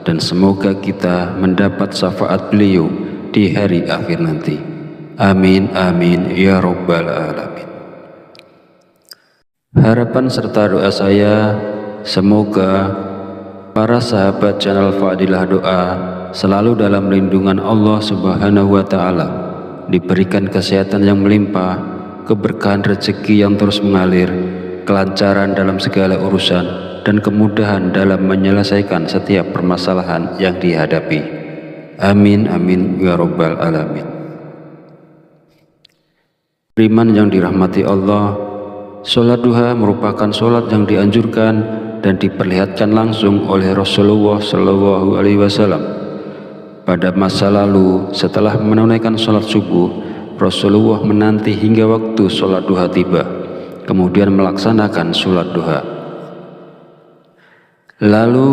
dan semoga kita mendapat syafaat beliau di hari akhir nanti. Amin amin ya rabbal alamin. Harapan serta doa saya, semoga para sahabat channel Fadilah Doa selalu dalam lindungan Allah Subhanahu wa Ta'ala, diberikan kesehatan yang melimpah, keberkahan rezeki yang terus mengalir, kelancaran dalam segala urusan, dan kemudahan dalam menyelesaikan setiap permasalahan yang dihadapi. Amin amin ya rabbal alamin. Beriman yang dirahmati Allah, sholat duha merupakan sholat yang dianjurkan dan diperlihatkan langsung oleh Rasulullah Shallallahu Alaihi Wasallam. Pada masa lalu, setelah menunaikan sholat subuh, Rasulullah menanti hingga waktu sholat duha tiba, kemudian melaksanakan sholat duha. Lalu,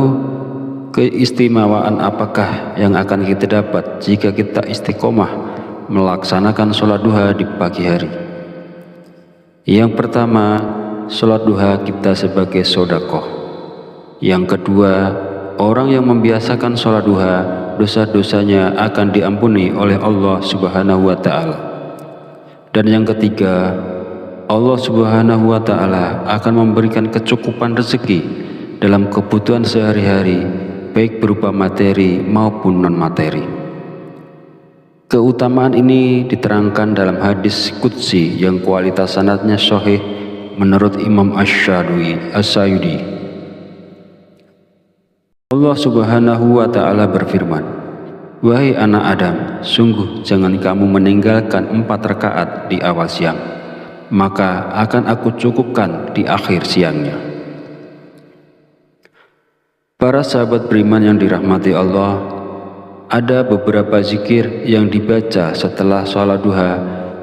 keistimewaan apakah yang akan kita dapat jika kita istiqomah melaksanakan sholat duha di pagi hari? Yang pertama, sholat duha kita sebagai sedekah. Yang kedua, orang yang membiasakan sholat duha, dosa-dosanya akan diampuni oleh Allah Subhanahu wa Ta'ala. Dan yang ketiga, Allah Subhanahu wa Ta'ala akan memberikan kecukupan rezeki dalam kebutuhan sehari-hari, baik berupa materi maupun non-materi. Keutamaan ini diterangkan dalam hadis qudsi yang kualitas sanadnya sahih menurut Imam Asy-Syayudi. Allah Subhanahu wa Ta'ala berfirman, "Wahai anak Adam, sungguh jangan kamu meninggalkan 4 rakaat di awal siang, maka akan aku cukupkan di akhir siangnya." Para sahabat beriman yang dirahmati Allah, ada beberapa zikir yang dibaca setelah sholat duha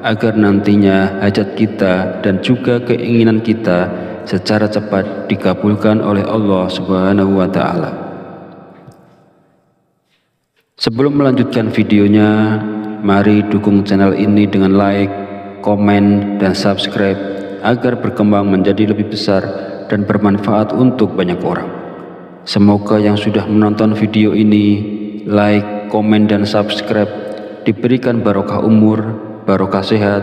agar nantinya hajat kita dan juga keinginan kita secara cepat dikabulkan oleh Allah Subhanahu wa Ta'ala. Sebelum melanjutkan videonya, mari dukung channel ini dengan like, komen, dan subscribe agar berkembang menjadi lebih besar dan bermanfaat untuk banyak orang. Semoga yang sudah menonton video ini, like, komen, dan subscribe diberikan barokah umur, barokah sehat,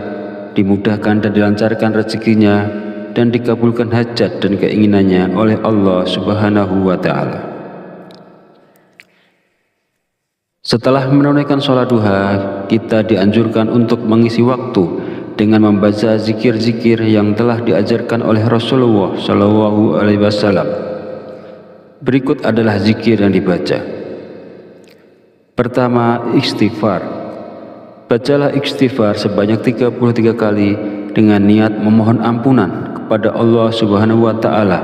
dimudahkan dan dilancarkan rezekinya, dan dikabulkan hajat dan keinginannya oleh Allah Subhanahu wa Ta'ala. Setelah menunaikan sholat duha, kita dianjurkan untuk mengisi waktu dengan membaca zikir-zikir yang telah diajarkan oleh Rasulullah Shallallahu Alaihi Wasallam. Berikut adalah zikir yang dibaca. Pertama, istighfar. Bacalah istighfar sebanyak 33 kali dengan niat memohon ampunan kepada Allah Subhanahu wa Ta'ala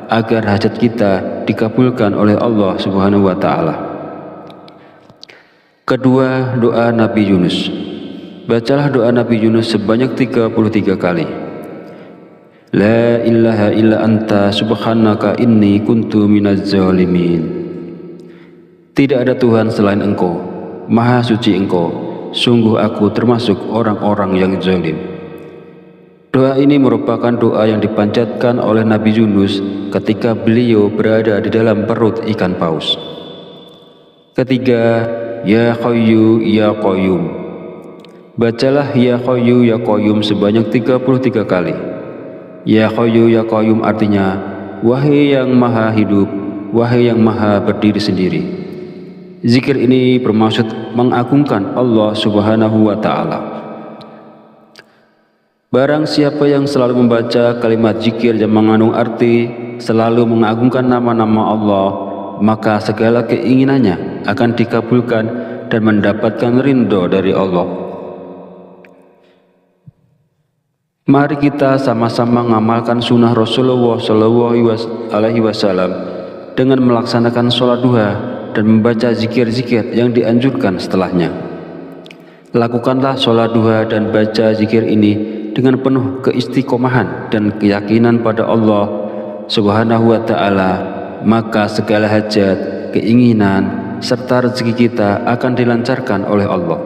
agar hajat kita dikabulkan oleh Allah Subhanahu wa Ta'ala. Kedua, doa Nabi Yunus. Bacalah doa Nabi Yunus sebanyak 33 kali. La ilaha illa anta subhanaka inni kuntu minaz zalimin. Tidak ada Tuhan selain Engkau, Maha suci Engkau, sungguh aku termasuk orang-orang yang zalim. Doa ini merupakan doa yang dipanjatkan oleh Nabi Yunus ketika beliau berada di dalam perut ikan paus. Ketiga, Ya Hayyu Ya Qayyum. Bacalah Ya Hayyu Ya Qayyum sebanyak 33 kali. Ya Hayyu Ya Qayyum artinya, wahai yang maha hidup, wahai yang maha berdiri sendiri. Zikir ini bermaksud mengagungkan Allah Subhanahu wa Ta'ala. Barang siapa yang selalu membaca kalimat zikir yang mengandung arti selalu mengagungkan nama-nama Allah, maka segala keinginannya akan dikabulkan dan mendapatkan ridho dari Allah. Mari kita sama-sama mengamalkan sunnah Rasulullah Shallallahu Alaihi Wasallam dengan melaksanakan sholat duha dan membaca zikir-zikir yang dianjurkan setelahnya. Lakukanlah sholat duha dan baca zikir ini dengan penuh keistiqomahan dan keyakinan pada Allah Subhanahu wa Ta'ala, maka segala hajat, keinginan, serta rezeki kita akan dilancarkan oleh Allah.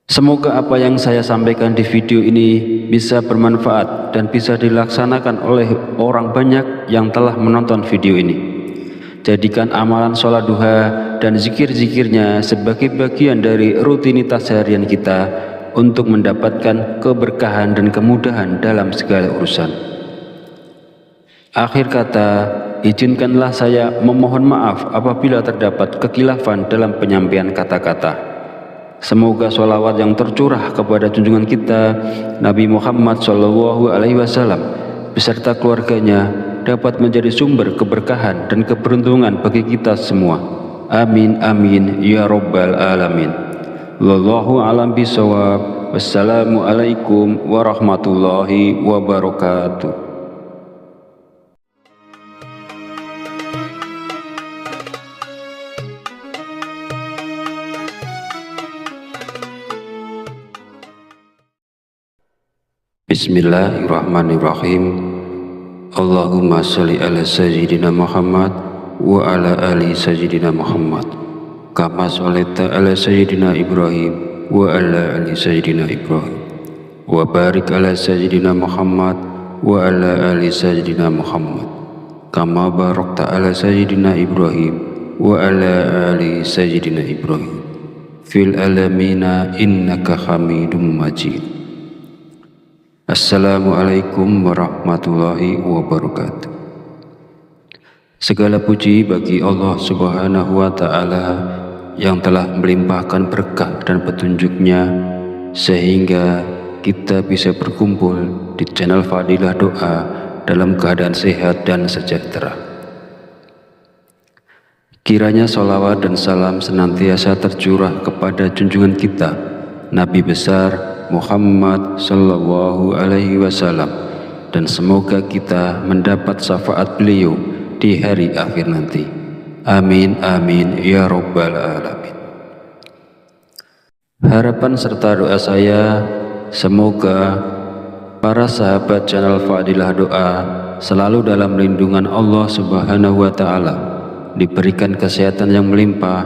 Semoga apa yang saya sampaikan di video ini bisa bermanfaat dan bisa dilaksanakan oleh orang banyak yang telah menonton video ini. Jadikan amalan sholat duha dan zikir-zikirnya sebagai bagian dari rutinitas harian kita untuk mendapatkan keberkahan dan kemudahan dalam segala urusan. Akhir kata, izinkanlah saya memohon maaf apabila terdapat kekhilafan dalam penyampaian kata-kata. Semoga sholawat yang tercurah kepada junjungan kita Nabi Muhammad SAW beserta keluarganya dapat menjadi sumber keberkahan dan keberuntungan bagi kita semua. Amin amin ya rabbal alamin. Wallahu a'lam bishawab. Wassalamualaikum warahmatullahi wabarakatuh. Bismillahirrahmanirrahim. Allahumma sholli ala sayyidina Muhammad wa ala ali sayyidina Muhammad kama sholaita ala sayyidina Ibrahim wa ala ali sayyidina Ibrahim wa barik ala sayyidina Muhammad wa ala ali sayyidina Muhammad kama barakta ala sayyidina Ibrahim wa ala ali sayyidina Ibrahim fil alamina innaka hamidum majid. Assalamualaikum warahmatullahi wabarakatuh. Segala puji bagi Allah Subhanahu wa Ta'ala yang telah melimpahkan berkah dan petunjuknya sehingga kita bisa berkumpul di channel Fadilah Doa dalam keadaan sehat dan sejahtera. Kiranya sholawat dan salam senantiasa tercurah kepada junjungan kita Nabi besar Muhammad sallallahu alaihi wasallam, dan semoga kita mendapat syafaat beliau di hari akhir nanti. Amin amin ya rabbal alamin. Harapan serta doa saya, semoga para sahabat channel Fadilah Doa selalu dalam lindungan Allah Subhanahu wa Ta'ala, diberikan kesehatan yang melimpah,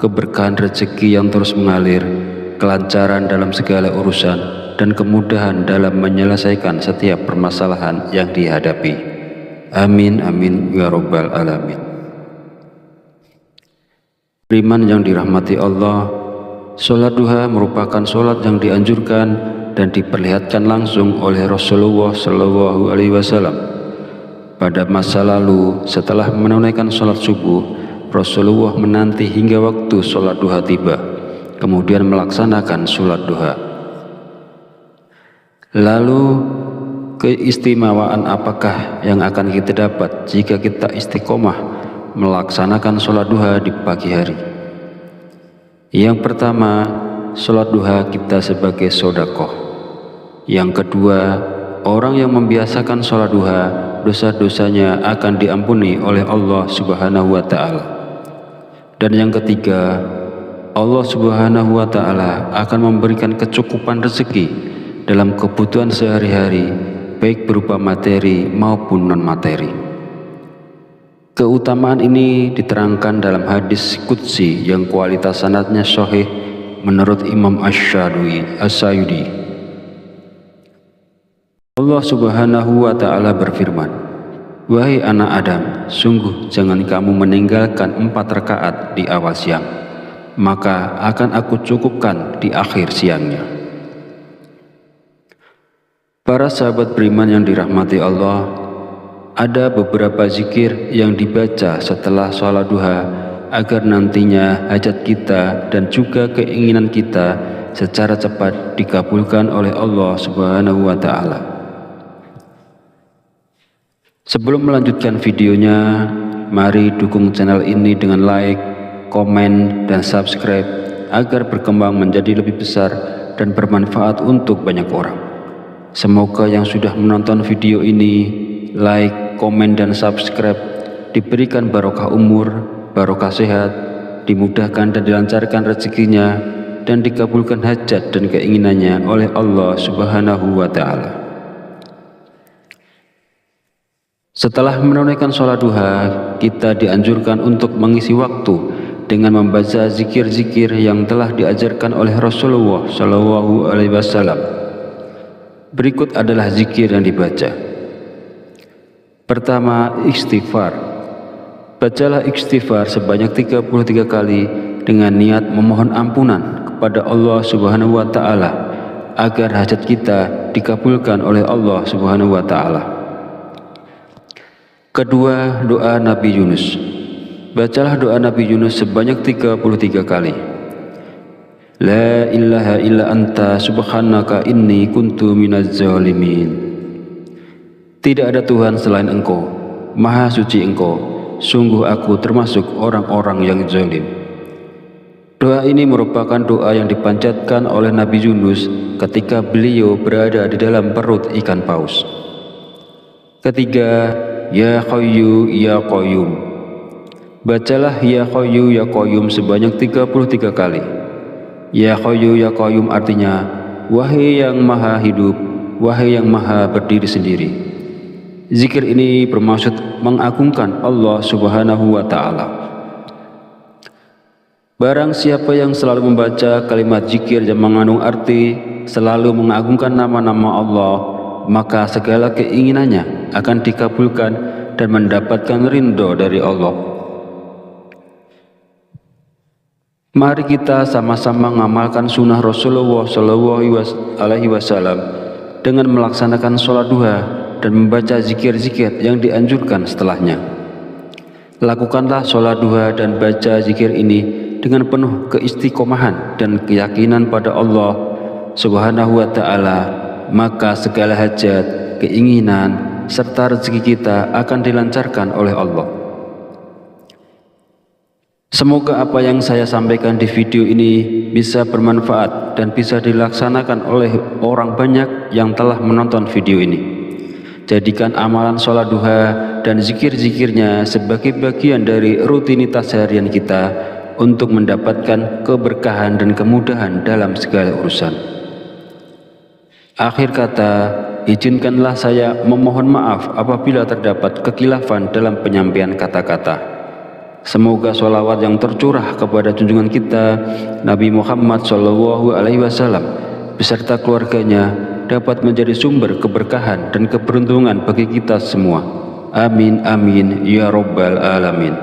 keberkahan rezeki yang terus mengalir, kelancaran dalam segala urusan, dan kemudahan dalam menyelesaikan setiap permasalahan yang dihadapi. Amin amin ya rabbal alamin. Beriman yang dirahmati Allah, sholat duha merupakan sholat yang dianjurkan dan diperlihatkan langsung oleh Rasulullah SAW. Pada masa lalu, setelah menunaikan sholat subuh, Rasulullah menanti hingga waktu sholat duha tiba, kemudian melaksanakan sholat duha. Lalu keistimewaan apakah yang akan kita dapat jika kita istiqomah melaksanakan sholat duha di pagi hari? Yang pertama, sholat duha kita sebagai sedekah. Yang kedua, orang yang membiasakan sholat duha, dosa-dosanya akan diampuni oleh Allah Subhanahu wa Ta'ala. Dan yang ketiga, Allah Subhanahu wa Ta'ala akan memberikan kecukupan rezeki dalam kebutuhan sehari-hari, baik berupa materi maupun non-materi. Keutamaan ini diterangkan dalam hadis qudsi yang kualitas sanadnya sahih menurut Imam Asy-Syayudi. Allah Subhanahu wa Ta'ala berfirman, "Wahai anak Adam, sungguh jangan kamu meninggalkan 4 rakaat di awal siang, maka akan aku cukupkan di akhir siangnya." Para sahabat beriman yang dirahmati Allah, ada beberapa zikir yang dibaca setelah sholat duha agar nantinya hajat kita dan juga keinginan kita secara cepat dikabulkan oleh Allah Subhanahu wa Ta'ala. Sebelum melanjutkan videonya, mari dukung channel ini dengan like, komen, dan subscribe agar berkembang menjadi lebih besar dan bermanfaat untuk banyak orang. Semoga yang sudah menonton video ini, like, komen, dan subscribe diberikan barokah umur, barokah sehat, dimudahkan dan dilancarkan rezekinya, dan dikabulkan hajat dan keinginannya oleh Allah Subhanahu wa Ta'ala. Setelah menunaikan sholat duha, kita dianjurkan untuk mengisi waktu dengan membaca zikir-zikir yang telah diajarkan oleh Rasulullah Shallallahu Alaihi Wasallam. Berikut adalah zikir yang dibaca. Pertama, istighfar. Bacalah istighfar sebanyak 33 kali dengan niat memohon ampunan kepada Allah Subhanahu wa Ta'ala agar hajat kita dikabulkan oleh Allah Subhanahu wa Ta'ala. Kedua, doa Nabi Yunus. Bacalah doa Nabi Yunus sebanyak 33 kali. La ilaha illa anta subhanaka inni kuntu minaz zalimin. Tidak ada Tuhan selain Engkau, Maha suci Engkau, sungguh aku termasuk orang-orang yang zalim. Doa ini merupakan doa yang dipanjatkan oleh Nabi Yunus ketika beliau berada di dalam perut ikan paus. Ketiga, Ya Hayyu Ya Qayyum. Bacalah Ya Hayyu Ya Qayyum sebanyak 33 kali. Ya Hayyu Ya Qayyum artinya, wahai yang maha hidup, wahai yang maha berdiri sendiri. Zikir ini bermaksud mengagungkan Allah Subhanahu wa Ta'ala. Barang siapa yang selalu membaca kalimat zikir yang mengandung arti selalu mengagungkan nama-nama Allah, maka segala keinginannya akan dikabulkan dan mendapatkan ridho dari Allah. Mari kita sama-sama mengamalkan sunnah Rasulullah Shallallahu Alaihi Wasallam dengan melaksanakan sholat duha dan membaca zikir-zikir yang dianjurkan setelahnya. Lakukanlah sholat duha dan baca zikir ini dengan penuh keistiqomahan dan keyakinan pada Allah Subhanahu wa Ta'ala, maka segala hajat, keinginan, serta rezeki kita akan dilancarkan oleh Allah. Semoga apa yang saya sampaikan di video ini bisa bermanfaat dan bisa dilaksanakan oleh orang banyak yang telah menonton video ini. Jadikan amalan sholat duha dan zikir-zikirnya sebagai bagian dari rutinitas harian kita untuk mendapatkan keberkahan dan kemudahan dalam segala urusan. Akhir kata, izinkanlah saya memohon maaf apabila terdapat kekhilafan dalam penyampaian kata-kata. Semoga sholawat yang tercurah kepada junjungan kita Nabi Muhammad SAW beserta keluarganya dapat menjadi sumber keberkahan dan keberuntungan bagi kita semua. Amin amin ya rabbal alamin.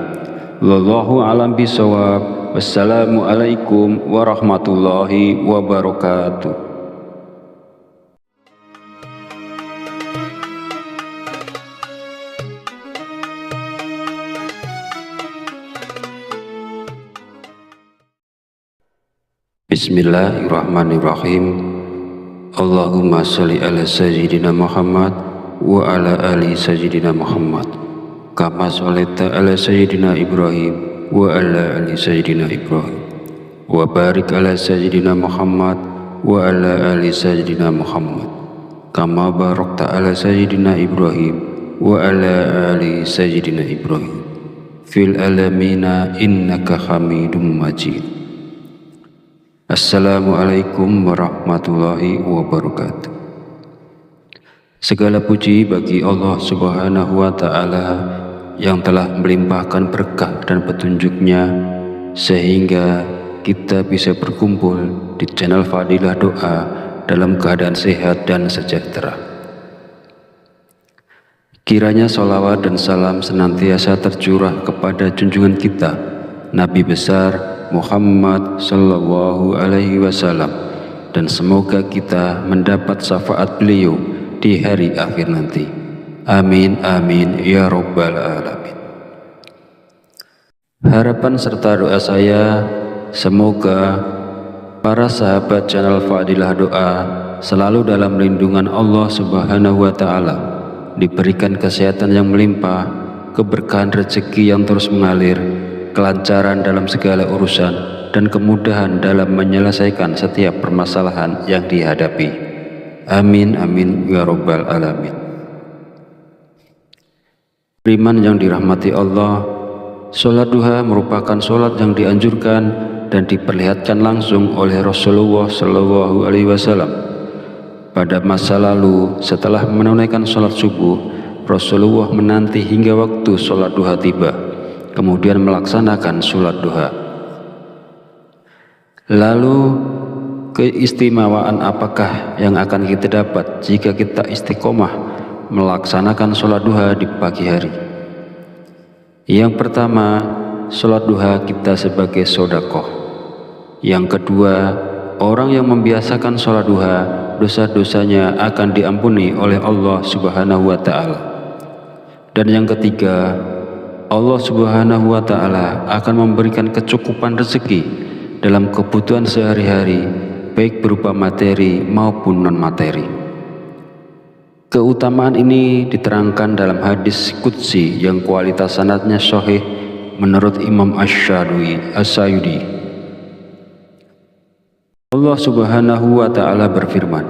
Wallahu a'lam bishawab. Wassalamualaikum warahmatullahi wabarakatuh. Bismillahirrahmanirrahim. Allahumma sholli ala sayyidina Muhammad wa ala ali sayyidina Muhammad kama sholaita ala sayyidina Ibrahim wa ala ali sayyidina Ibrahim wa barik ala sayyidina Muhammad wa ala ali sayyidina Muhammad kama barakta ala sayyidina Ibrahim wa ala ali sayyidina Ibrahim fil alamina innaka hamidum majid. Assalamualaikum warahmatullahi wabarakatuh. Segala puji bagi Allah Subhanahu wa Ta'ala yang telah melimpahkan berkah dan petunjuknya sehingga kita bisa berkumpul di channel Fadilah Doa dalam keadaan sehat dan sejahtera. Kiranya sholawat dan salam senantiasa tercurah kepada junjungan kita Nabi besar Muhammad Sallallahu Alaihi Wasallam, dan semoga kita mendapat syafaat beliau di hari akhir nanti. Amin amin ya rabbal alamin. Harapan serta doa saya, semoga para sahabat channel Fadilah Doa selalu dalam lindungan Allah Subhanahu wa Ta'ala, diberikan kesehatan yang melimpah, keberkahan rezeki yang terus mengalir, kelancaran dalam segala urusan, dan kemudahan dalam menyelesaikan setiap permasalahan yang dihadapi. Amin amin ya rabbal alamin. Beriman yang dirahmati Allah, Sholat duha merupakan sholat yang dianjurkan dan diperlihatkan langsung oleh Rasulullah SAW. Pada masa lalu, setelah menunaikan sholat subuh, Rasulullah menanti hingga waktu sholat duha tiba, kemudian melaksanakan sholat duha. Lalu, keistimewaan apakah yang akan kita dapat jika kita istiqomah melaksanakan sholat duha di pagi hari? Yang pertama, sholat duha kita sebagai sedekah. Yang kedua, orang yang membiasakan sholat duha, dosa-dosanya akan diampuni oleh Allah Subhanahu wa Ta'ala. Dan yang ketiga, Allah Subhanahu wa Ta'ala akan memberikan kecukupan rezeki dalam kebutuhan sehari-hari, baik berupa materi maupun non-materi. Keutamaan ini diterangkan dalam hadis qudsi yang kualitas sanadnya sahih menurut Imam Asy-Syayudi. Allah Subhanahu wa Ta'ala berfirman,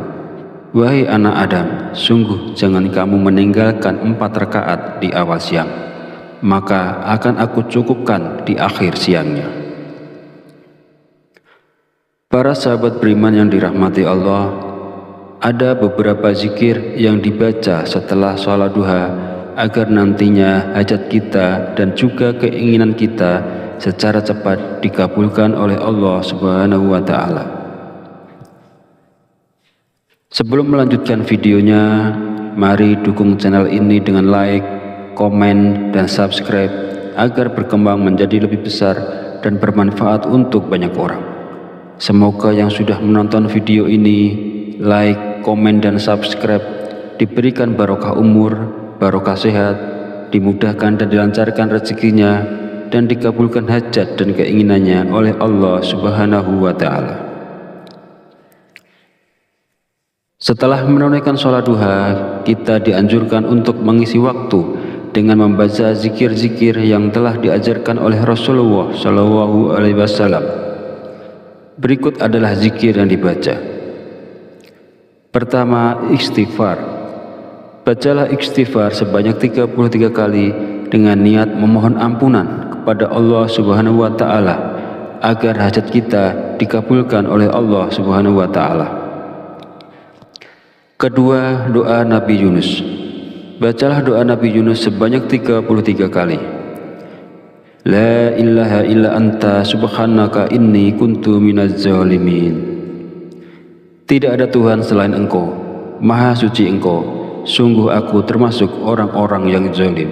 "Wahai anak Adam, sungguh jangan kamu meninggalkan 4 rakaat di awal siang, maka akan aku cukupkan di akhir siangnya." Para sahabat beriman yang dirahmati Allah, ada beberapa zikir yang dibaca setelah sholat duha agar nantinya hajat kita dan juga keinginan kita secara cepat dikabulkan oleh Allah Subhanahu wa Ta'ala. Sebelum melanjutkan videonya, mari dukung channel ini dengan like, komen, dan subscribe agar berkembang menjadi lebih besar dan bermanfaat untuk banyak orang. Semoga yang sudah menonton video ini, like, komen, dan subscribe diberikan barokah umur, barokah sehat, dimudahkan dan dilancarkan rezekinya, dan dikabulkan hajat dan keinginannya oleh Allah Subhanahu wa Ta'ala. Setelah menunaikan sholat duha, kita dianjurkan untuk mengisi waktu dengan membaca zikir-zikir yang telah diajarkan oleh Rasulullah SAW. Berikut adalah zikir yang dibaca. Pertama, istighfar. Bacalah istighfar sebanyak 33 kali dengan niat memohon ampunan kepada Allah Subhanahu wa Ta'ala agar hajat kita dikabulkan oleh Allah Subhanahu wa Ta'ala. Kedua, doa Nabi Yunus. Bacalah doa Nabi Yunus sebanyak 33 kali. La ilaha illa anta subhanaka inni kuntu minaz zalimin. Tidak ada Tuhan selain Engkau, Maha Suci Engkau, sungguh aku termasuk orang-orang yang zalim.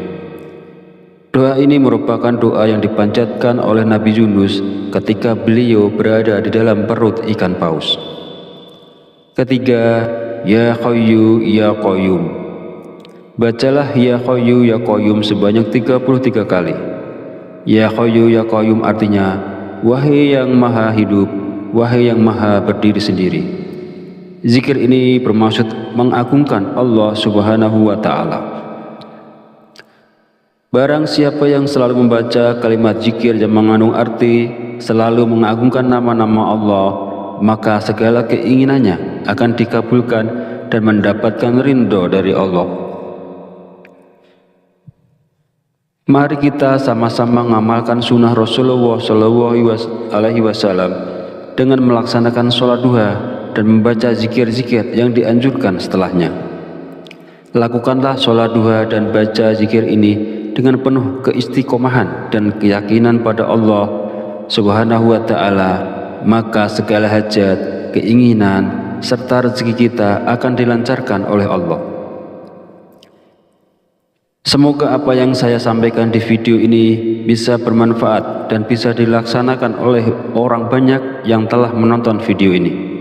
Doa ini merupakan doa yang dipanjatkan oleh Nabi Yunus ketika beliau berada di dalam perut ikan paus. Ketiga, Ya Qayyu Ya Qayyum. Bacalah Ya Qayyu Ya Qayyum sebanyak 33 kali. Ya Qayyu Ya Qayyum artinya, wahai yang maha hidup, wahai yang maha berdiri sendiri. Zikir ini bermaksud mengagungkan Allah Subhanahu wa Ta'ala. Barang siapa yang selalu membaca kalimat zikir yang mengandung arti selalu mengagungkan nama-nama Allah, maka segala keinginannya akan dikabulkan dan mendapatkan ridho dari Allah. Mari kita sama-sama mengamalkan sunnah Rasulullah SAW dengan melaksanakan sholat duha dan membaca zikir-zikir yang dianjurkan setelahnya. Lakukanlah sholat duha dan baca zikir ini dengan penuh keistiqomahan dan keyakinan pada Allah Subhanahu wa Ta'ala, maka segala hajat, keinginan, serta rezeki kita akan dilancarkan oleh Allah. Semoga apa yang saya sampaikan di video ini bisa bermanfaat dan bisa dilaksanakan oleh orang banyak yang telah menonton video ini.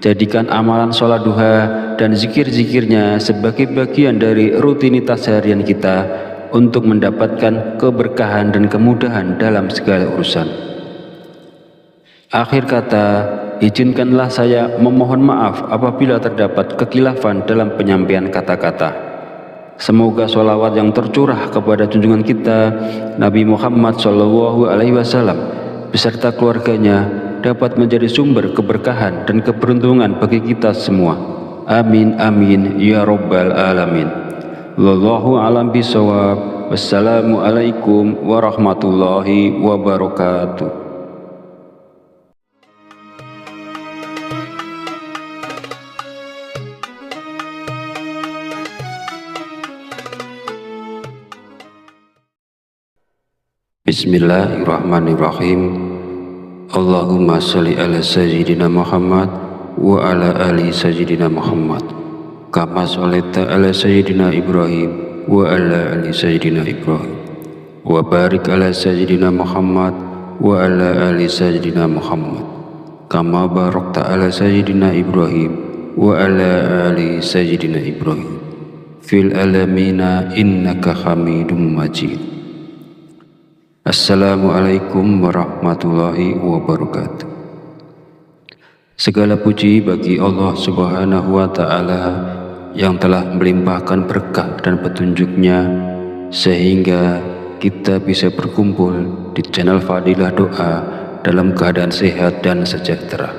Jadikan amalan sholat duha dan zikir-zikirnya sebagai bagian dari rutinitas harian kita untuk mendapatkan keberkahan dan kemudahan dalam segala urusan. Akhir kata, izinkanlah saya memohon maaf apabila terdapat kekhilafan dalam penyampaian kata-kata. Semoga sholawat yang tercurah kepada junjungan kita Nabi Muhammad SAW beserta keluarganya dapat menjadi sumber keberkahan dan keberuntungan bagi kita semua. Amin amin ya rabbal alamin. Wallahu a'lam bishawab. Wassalamualaikum warahmatullahi wabarakatuh. Bismillahirrahmanirrahim. Allahumma sholli ala sayyidina Muhammad wa ala ali sayyidina Muhammad kama sholaita ala sayyidina Ibrahim wa ala ali sayyidina Ibrahim wa barik ala sayyidina Muhammad wa ala ali sayyidina Muhammad kama barakta ala sayyidina Ibrahim wa ala ali sayyidina Ibrahim fil alamina innaka hamidum majid. Assalamualaikum warahmatullahi wabarakatuh. Segala puji bagi Allah Subhanahu wa Ta'ala yang telah melimpahkan berkah dan petunjuknya sehingga kita bisa berkumpul di channel Fadilah Doa dalam keadaan sehat dan sejahtera.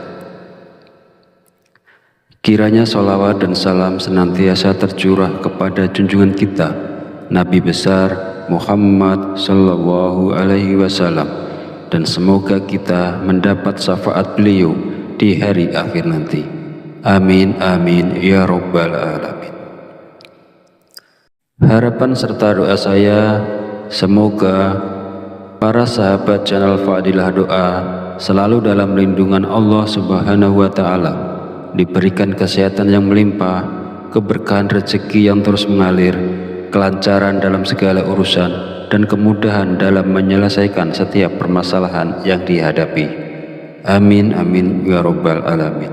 Kiranya sholawat dan salam senantiasa tercurah kepada junjungan kita Nabi besar Muhammad sallallahu alaihi wasallam, dan semoga kita mendapat syafaat beliau di hari akhir nanti. Amin amin ya rabbal alamin. Harapan serta doa saya semoga para sahabat channel Fadilah Doa selalu dalam lindungan Allah Subhanahu wa Ta'ala, diberikan kesehatan yang melimpah, keberkahan rezeki yang terus mengalir, kelancaran dalam segala urusan, dan kemudahan dalam menyelesaikan setiap permasalahan yang dihadapi. Amin amin ya rabbal alamin.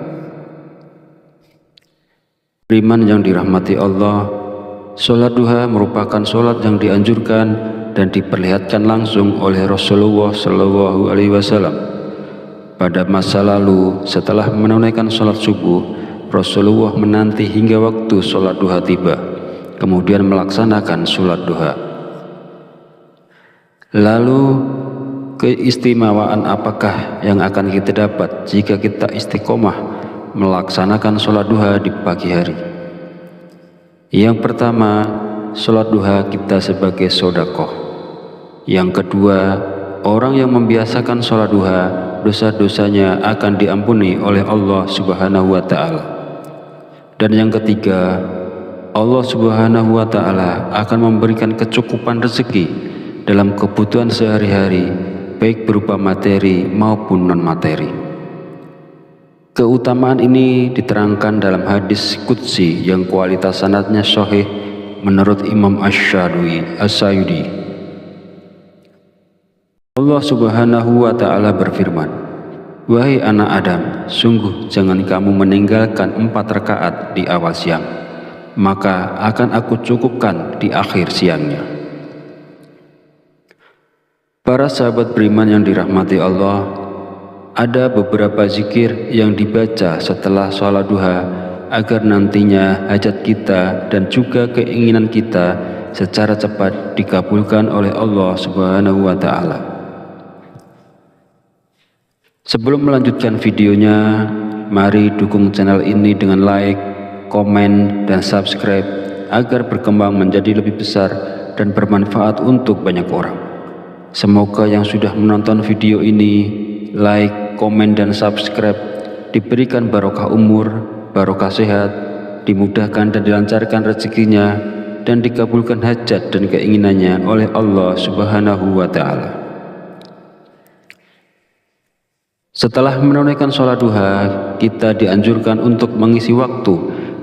Beriman yang dirahmati Allah, sholat duha merupakan sholat yang dianjurkan dan diperlihatkan langsung oleh Rasulullah Shallallahu Alaihi Wasallam. Pada masa lalu, setelah menunaikan sholat subuh, Rasulullah menanti hingga waktu sholat duha tiba, kemudian melaksanakan sholat duha. Lalu keistimewaan apakah yang akan kita dapat jika kita istiqomah melaksanakan sholat duha di pagi hari? Yang pertama, sholat duha kita sebagai sedekah. Yang kedua, orang yang membiasakan sholat duha, dosa-dosanya akan diampuni oleh Allah Subhanahu wa Ta'ala. Dan yang ketiga, Allah Subhanahu wa Ta'ala akan memberikan kecukupan rezeki dalam kebutuhan sehari-hari, baik berupa materi maupun non-materi. Keutamaan ini diterangkan dalam hadis qudsi yang kualitas sanadnya sahih menurut Imam Asy-Syayudi. Allah Subhanahu wa Ta'ala berfirman, "Wahai anak Adam, sungguh jangan kamu meninggalkan 4 rakaat di awal siang, maka akan aku cukupkan di akhir siangnya." Para sahabat beriman yang dirahmati Allah, ada beberapa zikir yang dibaca setelah sholat duha agar nantinya hajat kita dan juga keinginan kita secara cepat dikabulkan oleh Allah Subhanahu wa Ta'ala. Sebelum melanjutkan videonya, mari dukung channel ini dengan like, komen, dan subscribe agar berkembang menjadi lebih besar dan bermanfaat untuk banyak orang. Semoga yang sudah menonton video ini, like, komen, dan subscribe diberikan barokah umur, barokah sehat, dimudahkan dan dilancarkan rezekinya, dan dikabulkan hajat dan keinginannya oleh Allah Subhanahu wa Ta'ala. Setelah menunaikan sholat duha, kita dianjurkan untuk mengisi waktu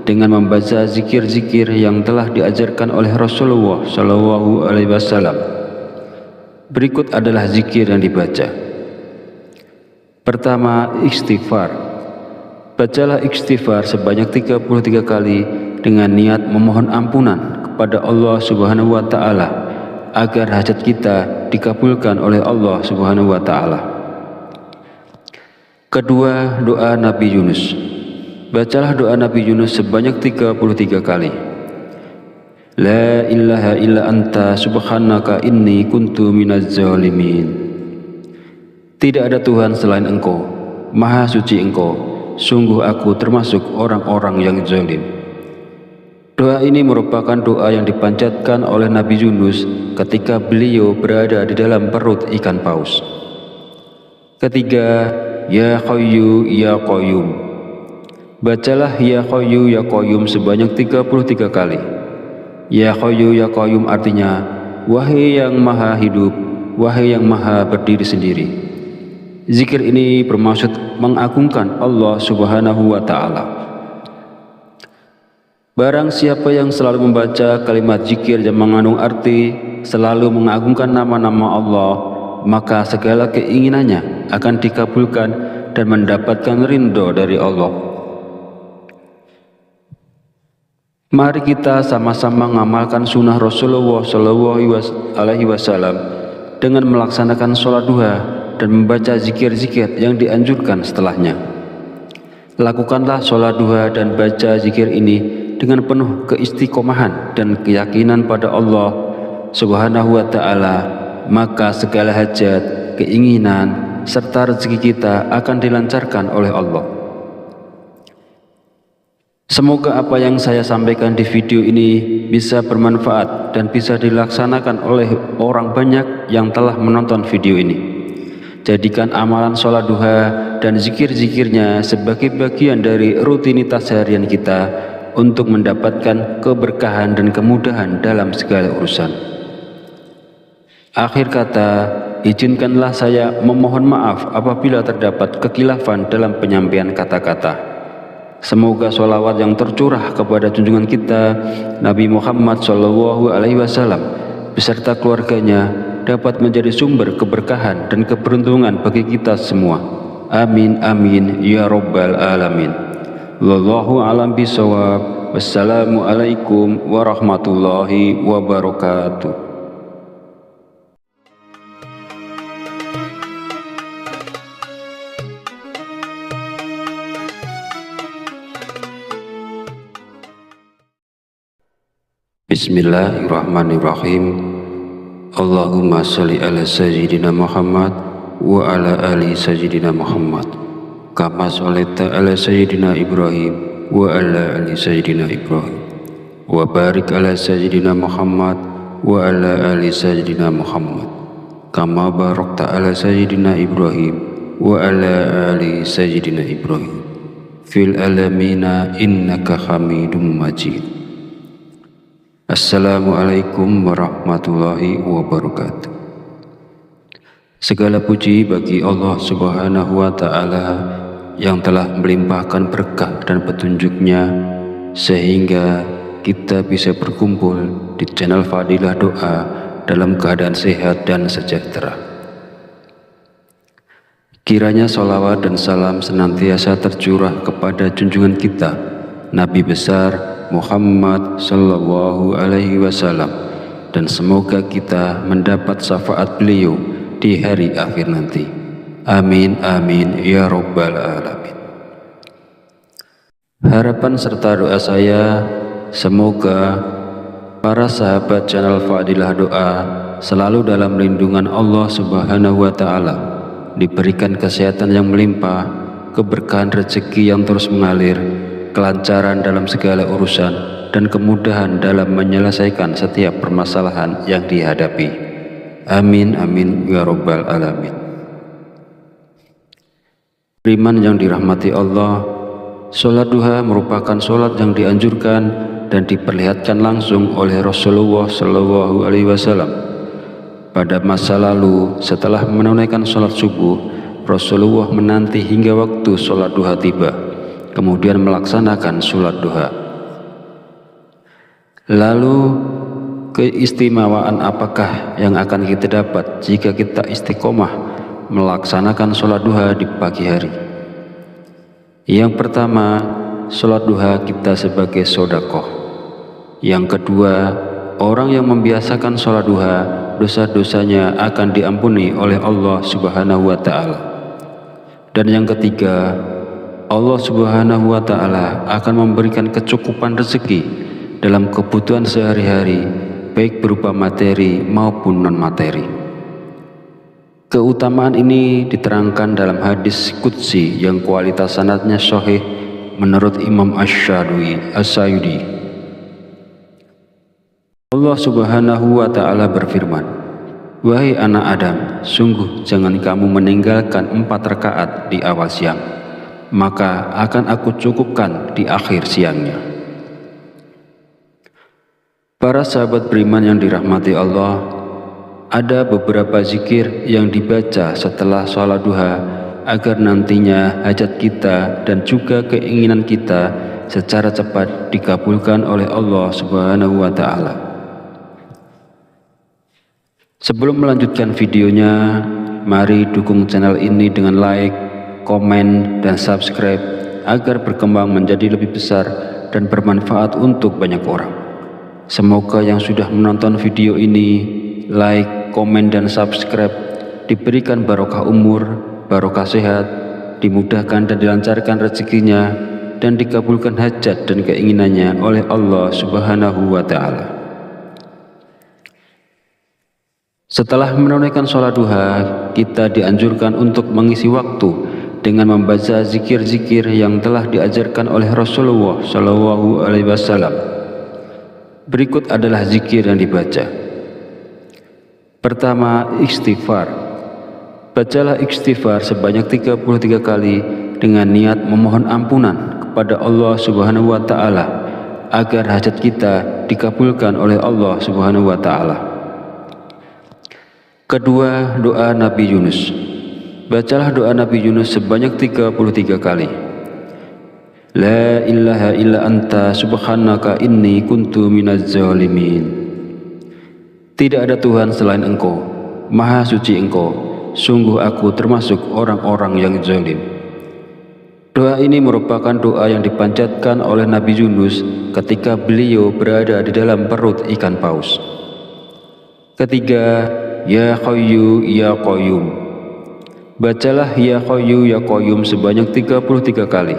dengan membaca zikir-zikir yang telah diajarkan oleh Rasulullah Shallallahu Alaihi Wasallam. Berikut adalah zikir yang dibaca. Pertama, istighfar. Bacalah istighfar sebanyak 33 kali dengan niat memohon ampunan kepada Allah Subhanahu wa Ta'ala agar hajat kita dikabulkan oleh Allah Subhanahu wa Ta'ala. Kedua, doa Nabi Yunus. Bacalah doa Nabi Yunus sebanyak 33 kali. La ilaha illa anta subhanaka inni kuntu minaz zalimin. Tidak ada Tuhan selain Engkau, Maha suci Engkau, sungguh aku termasuk orang-orang yang zalim. Doa ini merupakan doa yang dipanjatkan oleh Nabi Yunus ketika beliau berada di dalam perut ikan paus. Ketiga, Ya Hayyu Ya Qayyum. Bacalah Ya Hayyu Ya Qayyum sebanyak 33 kali. Ya Hayyu Ya Qayyum artinya, wahai yang maha hidup, wahai yang maha berdiri sendiri. Zikir ini bermaksud mengagungkan Allah Subhanahu wa Ta'ala. Barang siapa yang selalu membaca kalimat zikir yang mengandung arti selalu mengagungkan nama-nama Allah, maka segala keinginannya akan dikabulkan dan mendapatkan ridho dari Allah. Mari kita sama-sama mengamalkan sunnah Rasulullah SAW dengan melaksanakan sholat duha dan membaca zikir-zikir yang dianjurkan setelahnya. Lakukanlah sholat duha dan baca zikir ini dengan penuh keistiqomahan dan keyakinan pada Allah Subhanahu wa Ta'ala, maka segala hajat, keinginan, serta rezeki kita akan dilancarkan oleh Allah. Semoga apa yang saya sampaikan di video ini bisa bermanfaat dan bisa dilaksanakan oleh orang banyak yang telah menonton video ini. Jadikan amalan sholat duha dan zikir-zikirnya sebagai bagian dari rutinitas harian kita untuk mendapatkan keberkahan dan kemudahan dalam segala urusan. Akhir kata, izinkanlah saya memohon maaf apabila terdapat kekhilafan dalam penyampaian kata-kata. Semoga sholawat yang tercurah kepada junjungan kita Nabi Muhammad SAW beserta keluarganya dapat menjadi sumber keberkahan dan keberuntungan bagi kita semua. Amin amin ya rabbal alamin. Wallahu a'lam bishawab. Wassalamualaikum warahmatullahi wabarakatuh. Bismillahirrahmanirrahim. Allahumma sholli ala sayyidina Muhammad wa ala ali sayyidina Muhammad kama sholaita ala sayyidina Ibrahim wa ala ali sayyidina Ibrahim wa barik ala sayyidina Muhammad wa ala ali sayyidina Muhammad kama barakta ala sayyidina Ibrahim wa ala ali sayyidina Ibrahim fil alamina innaka Hamidum Majid. Assalamualaikum warahmatullahi wabarakatuh. Segala puji bagi Allah Subhanahu wa Ta'ala yang telah melimpahkan berkah dan petunjuknya sehingga kita bisa berkumpul di channel Fadilah Doa dalam keadaan sehat dan sejahtera. Kiranya sholawat dan salam senantiasa tercurah kepada junjungan kita Nabi besar Muhammad Sallallahu Alaihi Wasallam, dan semoga kita mendapat syafaat beliau di hari akhir nanti. Amin amin ya rabbal alamin. Harapan serta doa saya, semoga para sahabat channel Fadilah Doa selalu dalam lindungan Allah Subhanahu wa Ta'ala, diberikan kesehatan yang melimpah, keberkahan rezeki yang terus mengalir, kelancaran dalam segala urusan, dan kemudahan dalam menyelesaikan setiap permasalahan yang dihadapi. Amin amin ya rabbal alamin. Beriman yang dirahmati Allah, sholat duha merupakan sholat yang dianjurkan dan diperlihatkan langsung oleh Rasulullah Shallallahu Alaihi Wasallam. Pada masa lalu, setelah menunaikan sholat subuh, Rasulullah menanti hingga waktu sholat duha tiba, kemudian melaksanakan sholat duha. Lalu, keistimewaan apakah yang akan kita dapat jika kita istiqomah melaksanakan sholat duha di pagi hari? Yang pertama, sholat duha kita sebagai sedekah. Yang kedua, orang yang membiasakan sholat duha, dosa-dosanya akan diampuni oleh Allah Subhanahu wa Ta'ala. Dan yang ketiga, Allah Subhanahu wa Ta'ala akan memberikan kecukupan rezeki dalam kebutuhan sehari-hari, baik berupa materi maupun non-materi. Keutamaan ini diterangkan dalam hadis qudsi yang kualitas sanadnya sahih menurut Imam Asy-Syadili. Allah Subhanahu wa Ta'ala berfirman, "Wahai anak Adam, sungguh jangan kamu meninggalkan 4 rakaat di awal siang, maka akan aku cukupkan di akhir siangnya." Para sahabat beriman yang dirahmati Allah, ada beberapa zikir yang dibaca setelah sholat duha agar nantinya hajat kita dan juga keinginan kita secara cepat dikabulkan oleh Allah Subhanahu wa Ta'ala. Sebelum melanjutkan videonya, mari dukung channel ini dengan like, komen, dan subscribe agar berkembang menjadi lebih besar dan bermanfaat untuk banyak orang. Semoga yang sudah menonton video ini, like, komen, dan subscribe diberikan barokah umur, barokah sehat, dimudahkan dan dilancarkan rezekinya, dan dikabulkan hajat dan keinginannya oleh Allah Subhanahu wa Ta'ala. Setelah menunaikan sholat duha, kita dianjurkan untuk mengisi waktu dengan membaca zikir-zikir yang telah diajarkan oleh Rasulullah Shallallahu Alaihi Wasallam. Berikut adalah zikir yang dibaca. Pertama, istighfar. Bacalah istighfar sebanyak 33 kali dengan niat memohon ampunan kepada Allah Subhanahu wa Ta'ala agar hajat kita dikabulkan oleh Allah Subhanahu wa Ta'ala. Kedua, doa Nabi Yunus. Bacalah doa Nabi Yunus sebanyak 33 kali. La ilaha illa anta subhanaka inni kuntu minaz zalimin. Tidak ada Tuhan selain Engkau, Maha Suci Engkau, sungguh aku termasuk orang-orang yang zalim. Doa ini merupakan doa yang dipanjatkan oleh Nabi Yunus ketika beliau berada di dalam perut ikan paus. Ketiga, Ya Hayyu Ya Qayyum. Bacalah Ya Hayyu Ya Qayyum sebanyak 33 kali.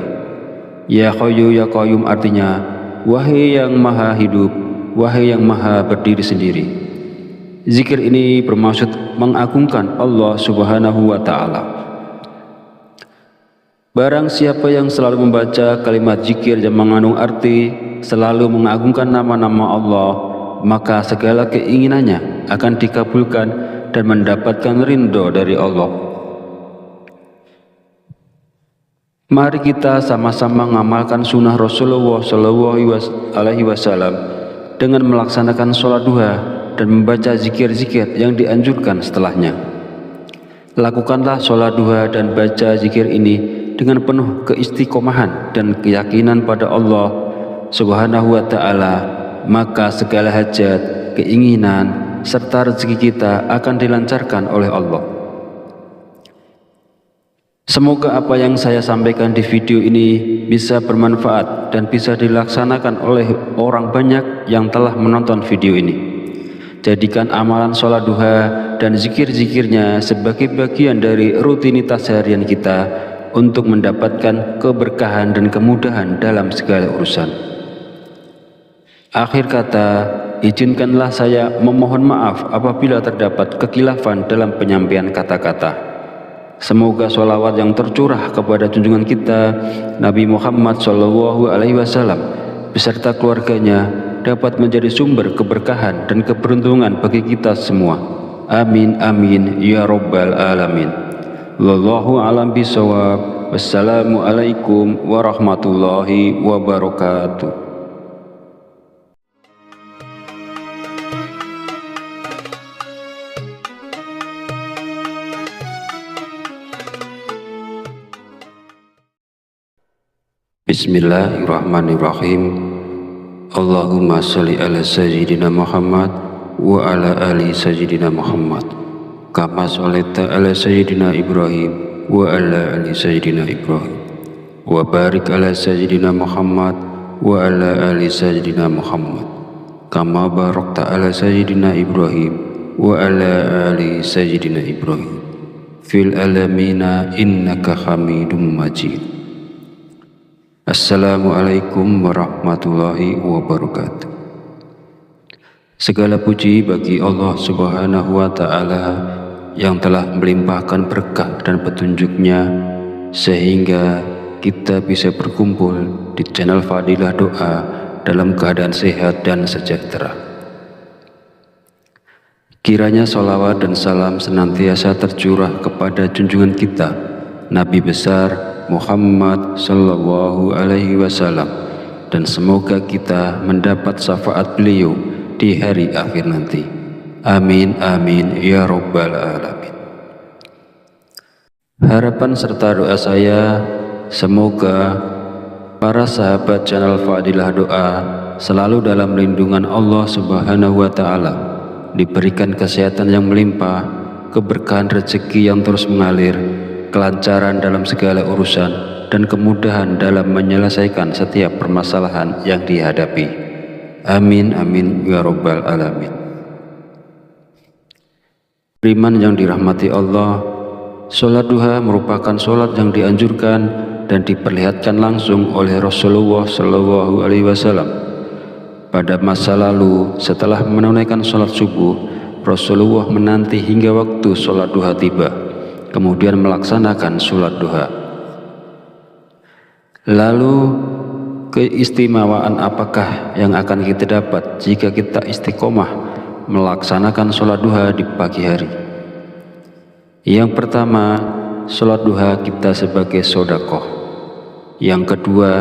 Ya Hayyu Ya Qayyum artinya, wahai yang maha hidup, wahai yang maha berdiri sendiri. Zikir ini bermaksud mengagungkan Allah Subhanahu wa Ta'ala. Barang siapa yang selalu membaca kalimat zikir yang mengandung arti selalu mengagungkan nama-nama Allah, maka segala keinginannya akan dikabulkan dan mendapatkan ridho dari Allah. Mari kita sama-sama mengamalkan sunnah Rasulullah Shallallahu Alaihi Wasallam dengan melaksanakan sholat duha dan membaca zikir-zikir yang dianjurkan setelahnya. Lakukanlah sholat duha dan baca zikir ini dengan penuh keistiqomahan dan keyakinan pada Allah Subhanahu wa Ta'ala, maka segala hajat, keinginan, serta rezeki kita akan dilancarkan oleh Allah. Semoga apa yang saya sampaikan di video ini bisa bermanfaat dan bisa dilaksanakan oleh orang banyak yang telah menonton video ini. Jadikan amalan sholat duha dan zikir-zikirnya sebagai bagian dari rutinitas harian kita untuk mendapatkan keberkahan dan kemudahan dalam segala urusan. Akhir kata, izinkanlah saya memohon maaf apabila terdapat kekhilafan dalam penyampaian kata-kata. Semoga sholawat yang tercurah kepada junjungan kita Nabi Muhammad Shallallahu Alaihi Wasallam beserta keluarganya dapat menjadi sumber keberkahan dan keberuntungan bagi kita semua. Amin amin ya robbal alamin. Wallahu a'lam bishawab. Wassalamualaikum warahmatullahi wabarakatuh. Bismillahirrahmanirrahim. Allahumma sholli ala sayyidina Muhammad wa ala ali sayyidina Muhammad kama sholaita ala sayyidina Ibrahim wa ala ali sayyidina Ibrahim wa barik ala sayyidina Muhammad wa ala ali sayyidina Muhammad kama barakta ala sayyidina Ibrahim wa ala ali sayyidina Ibrahim fil alamina innaka hamidum majid. Assalamualaikum warahmatullahi wabarakatuh. Segala puji bagi Allah Subhanahu wa Ta'ala yang telah melimpahkan berkah dan petunjuknya sehingga kita bisa berkumpul di channel Fadilah Doa dalam keadaan sehat dan sejahtera. Kiranya sholawat dan salam senantiasa tercurah kepada junjungan kita, Nabi besar Muhammad Sallallahu Alaihi Wasallam, dan semoga kita mendapat syafaat beliau di hari akhir nanti. Amin, amin, ya Rabbal Alamin. Harapan serta doa saya, semoga para sahabat channel Fadilah Doa selalu dalam lindungan Allah Subhanahu wa Ta'ala, diberikan kesehatan yang melimpah, keberkahan rezeki yang terus mengalir, kelancaran dalam segala urusan, dan kemudahan dalam menyelesaikan setiap permasalahan yang dihadapi. Amin, amin, ya Rabbal Alamin. Beriman yang dirahmati Allah, sholat duha merupakan sholat yang dianjurkan dan diperlihatkan langsung oleh Rasulullah Shallallahu Alaihi Wasallam. Pada masa lalu, setelah menunaikan sholat subuh, Rasulullah menanti hingga waktu sholat duha tiba, kemudian melaksanakan sholat duha. Lalu, keistimewaan apakah yang akan kita dapat jika kita istiqomah melaksanakan sholat duha di pagi hari? Yang pertama, sholat duha kita sebagai sedekah. Yang kedua,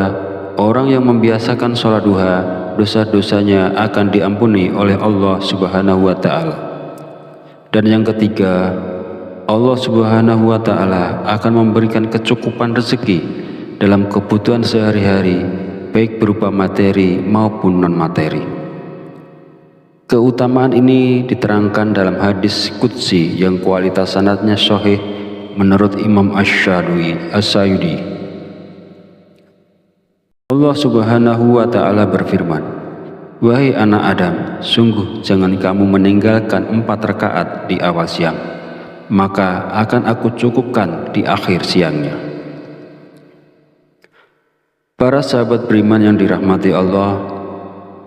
orang yang membiasakan sholat duha, dosa-dosanya akan diampuni oleh Allah Subhanahu wa Ta'ala. Dan yang ketiga, Allah Subhanahu wa Ta'ala akan memberikan kecukupan rezeki dalam kebutuhan sehari-hari, baik berupa materi maupun non-materi. Keutamaan ini diterangkan dalam hadis qudsi yang kualitas sanadnya sahih menurut Imam Asy-Syadili. Allah Subhanahu wa Ta'ala berfirman, "Wahai anak Adam, sungguh jangan kamu meninggalkan 4 rakaat di awal siang, maka akan aku cukupkan di akhir siangnya." Para sahabat beriman yang dirahmati Allah,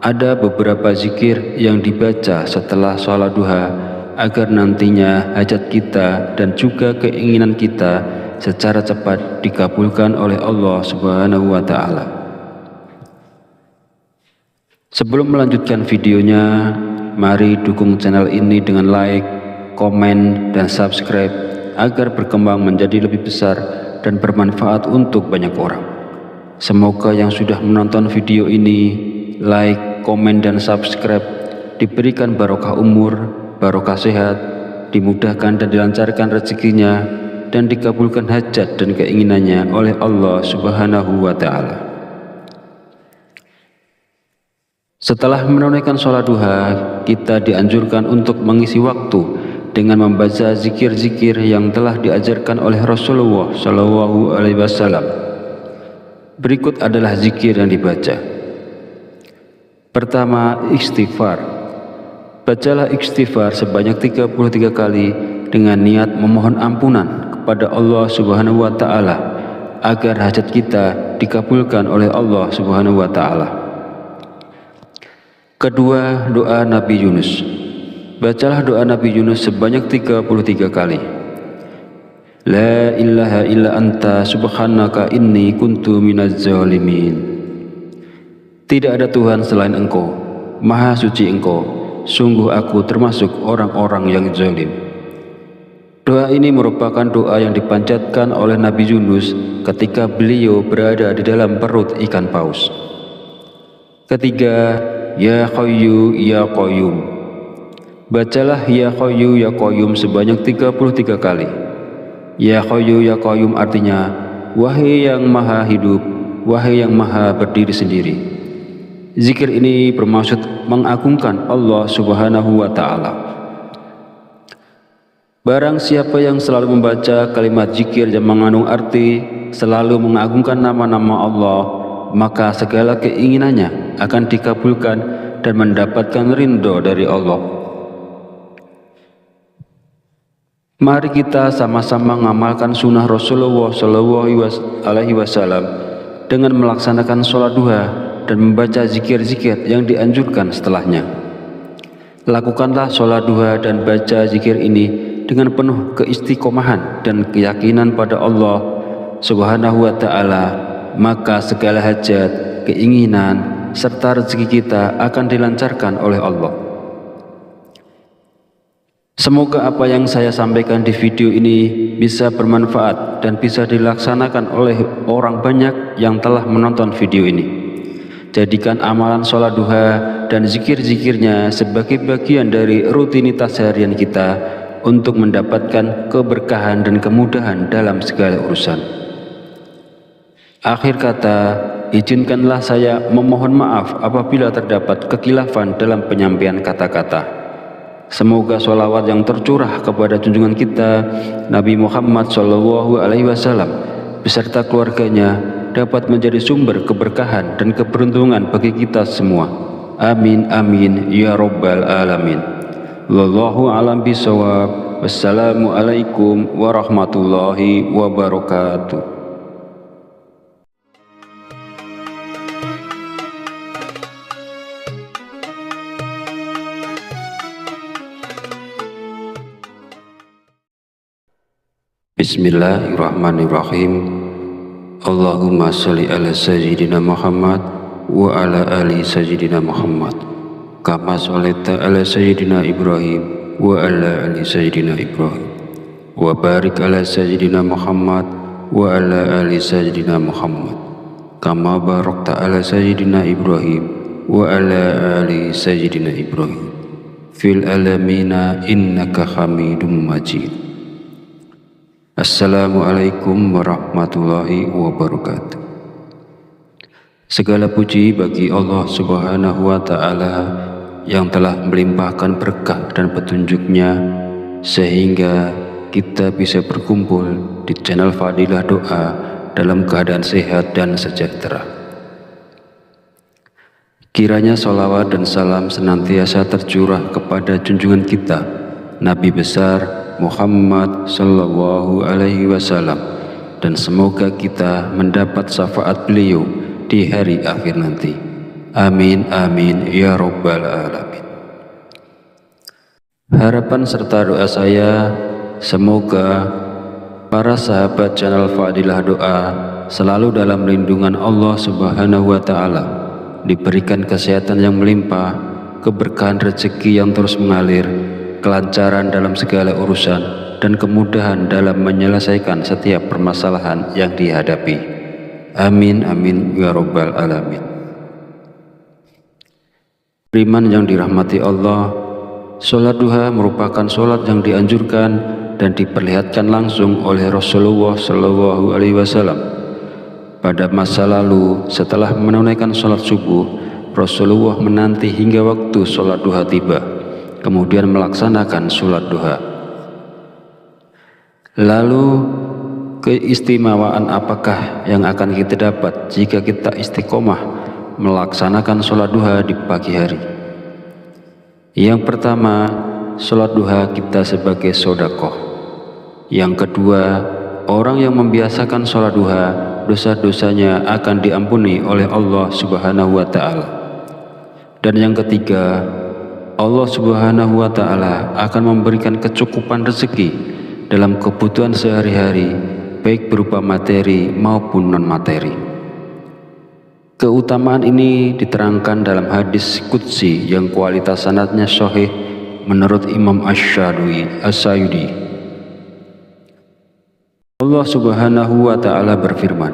ada beberapa zikir yang dibaca setelah sholat duha agar nantinya hajat kita dan juga keinginan kita secara cepat dikabulkan oleh Allah Subhanahu wa Ta'ala. Sebelum melanjutkan videonya, mari dukung channel ini dengan like, komen, dan subscribe agar berkembang menjadi lebih besar dan bermanfaat untuk banyak orang. Semoga yang sudah menonton video ini, like, komen, dan subscribe diberikan barokah umur, barokah sehat, dimudahkan dan dilancarkan rezekinya, dan dikabulkan hajat dan keinginannya oleh Allah Subhanahu wa Ta'ala. Setelah menunaikan sholat duha, kita dianjurkan untuk mengisi waktu dengan membaca zikir-zikir yang telah diajarkan oleh Rasulullah Shallallahu Alaihi Wasallam. Berikut adalah zikir yang dibaca. Pertama, istighfar. Bacalah istighfar sebanyak 33 kali dengan niat memohon ampunan kepada Allah Subhanahu wa Ta'ala agar hajat kita dikabulkan oleh Allah Subhanahu wa Ta'ala. Kedua, doa Nabi Yunus. Bacalah doa Nabi Yunus sebanyak 33 kali. La ilaha illa anta subhanaka inni kuntu minaz zalimin. Tidak ada Tuhan selain Engkau, Maha Suci Engkau, sungguh aku termasuk orang-orang yang zalim. Doa ini merupakan doa yang dipanjatkan oleh Nabi Yunus ketika beliau berada di dalam perut ikan paus. Ketiga, Ya Hayyu Ya Qayyum. Bacalah Ya Hayyu Ya Qayyum sebanyak 33 kali. Ya Hayyu Ya Qayyum artinya, wahai yang maha hidup, wahai yang maha berdiri sendiri. Zikir ini bermaksud mengagungkan Allah Subhanahu wa Ta'ala. Barang siapa yang selalu membaca kalimat zikir yang mengandung arti selalu mengagungkan nama-nama Allah, maka segala keinginannya akan dikabulkan dan mendapatkan ridho dari Allah. Mari kita sama-sama mengamalkan sunnah Rasulullah Shallallahu Alaihi Wasallam dengan melaksanakan sholat duha dan membaca zikir-zikir yang dianjurkan setelahnya. Lakukanlah sholat duha dan baca zikir ini dengan penuh keistiqomahan dan keyakinan pada Allah Subhanahu wa Ta'ala, maka segala hajat, keinginan, serta rezeki kita akan dilancarkan oleh Allah. Semoga apa yang saya sampaikan di video ini bisa bermanfaat dan bisa dilaksanakan oleh orang banyak yang telah menonton video ini. Jadikan amalan sholat duha dan zikir-zikirnya sebagai bagian dari rutinitas harian kita untuk mendapatkan keberkahan dan kemudahan dalam segala urusan. Akhir kata, izinkanlah saya memohon maaf apabila terdapat kekhilafan dalam penyampaian kata-kata. Semoga sholawat yang tercurah kepada junjungan kita Nabi Muhammad SAW beserta keluarganya dapat menjadi sumber keberkahan dan keberuntungan bagi kita semua. Amin amin ya rabbal alamin. Wallahu a'lam bishawab. Wassalamualaikum warahmatullahi wabarakatuh. Bismillahirrahmanirrahim. Allahumma sholli ala sayyidina Muhammad wa ala ali sayyidina Muhammad kama sholaita ala sayyidina Ibrahim wa ala ali sayyidina Ibrahim wa barik ala sayyidina Muhammad wa ala ali sayyidina Muhammad kama barakta ala sayyidina Ibrahim wa ala ali sayyidina Ibrahim fil alamina innaka hamidum majid. Assalamualaikum warahmatullahi wabarakatuh. Segala puji bagi Allah Subhanahu wa Ta'ala yang telah melimpahkan berkah dan petunjuknya sehingga kita bisa berkumpul di channel Fadilah Doa dalam keadaan sehat dan sejahtera. Kiranya sholawat dan salam senantiasa tercurah kepada junjungan kita Nabi besar Muhammad sallallahu alaihi wasallam, dan semoga kita mendapat syafaat beliau di hari akhir nanti. Amin amin ya rabbal alamin. Harapan serta doa saya semoga para sahabat channel Fadilah Doa selalu dalam lindungan Allah Subhanahu wa Ta'ala, diberikan kesehatan yang melimpah, keberkahan rezeki yang terus mengalir, kelancaran dalam segala urusan, dan kemudahan dalam menyelesaikan setiap permasalahan yang dihadapi. Amin amin ya rabbal alamin. Beriman yang dirahmati Allah, sholat duha merupakan sholat yang dianjurkan dan diperlihatkan langsung oleh Rasulullah SAW. Pada masa lalu, setelah menunaikan sholat subuh, Rasulullah menanti hingga waktu sholat duha tiba, kemudian melaksanakan sholat duha. Lalu keistimewaan apakah yang akan kita dapat jika kita istiqomah melaksanakan sholat duha di pagi hari? Yang pertama, sholat duha kita sebagai sedekah. Yang kedua, orang yang membiasakan sholat duha, dosa-dosanya akan diampuni oleh Allah Subhanahu wa Ta'ala. Dan yang ketiga, Allah Subhanahu wa Ta'ala akan memberikan kecukupan rezeki dalam kebutuhan sehari-hari, baik berupa materi maupun non-materi. Keutamaan ini diterangkan dalam hadis qudsi yang kualitas sanadnya sahih menurut Imam Asy-Syayudi. Allah Subhanahu wa Ta'ala berfirman,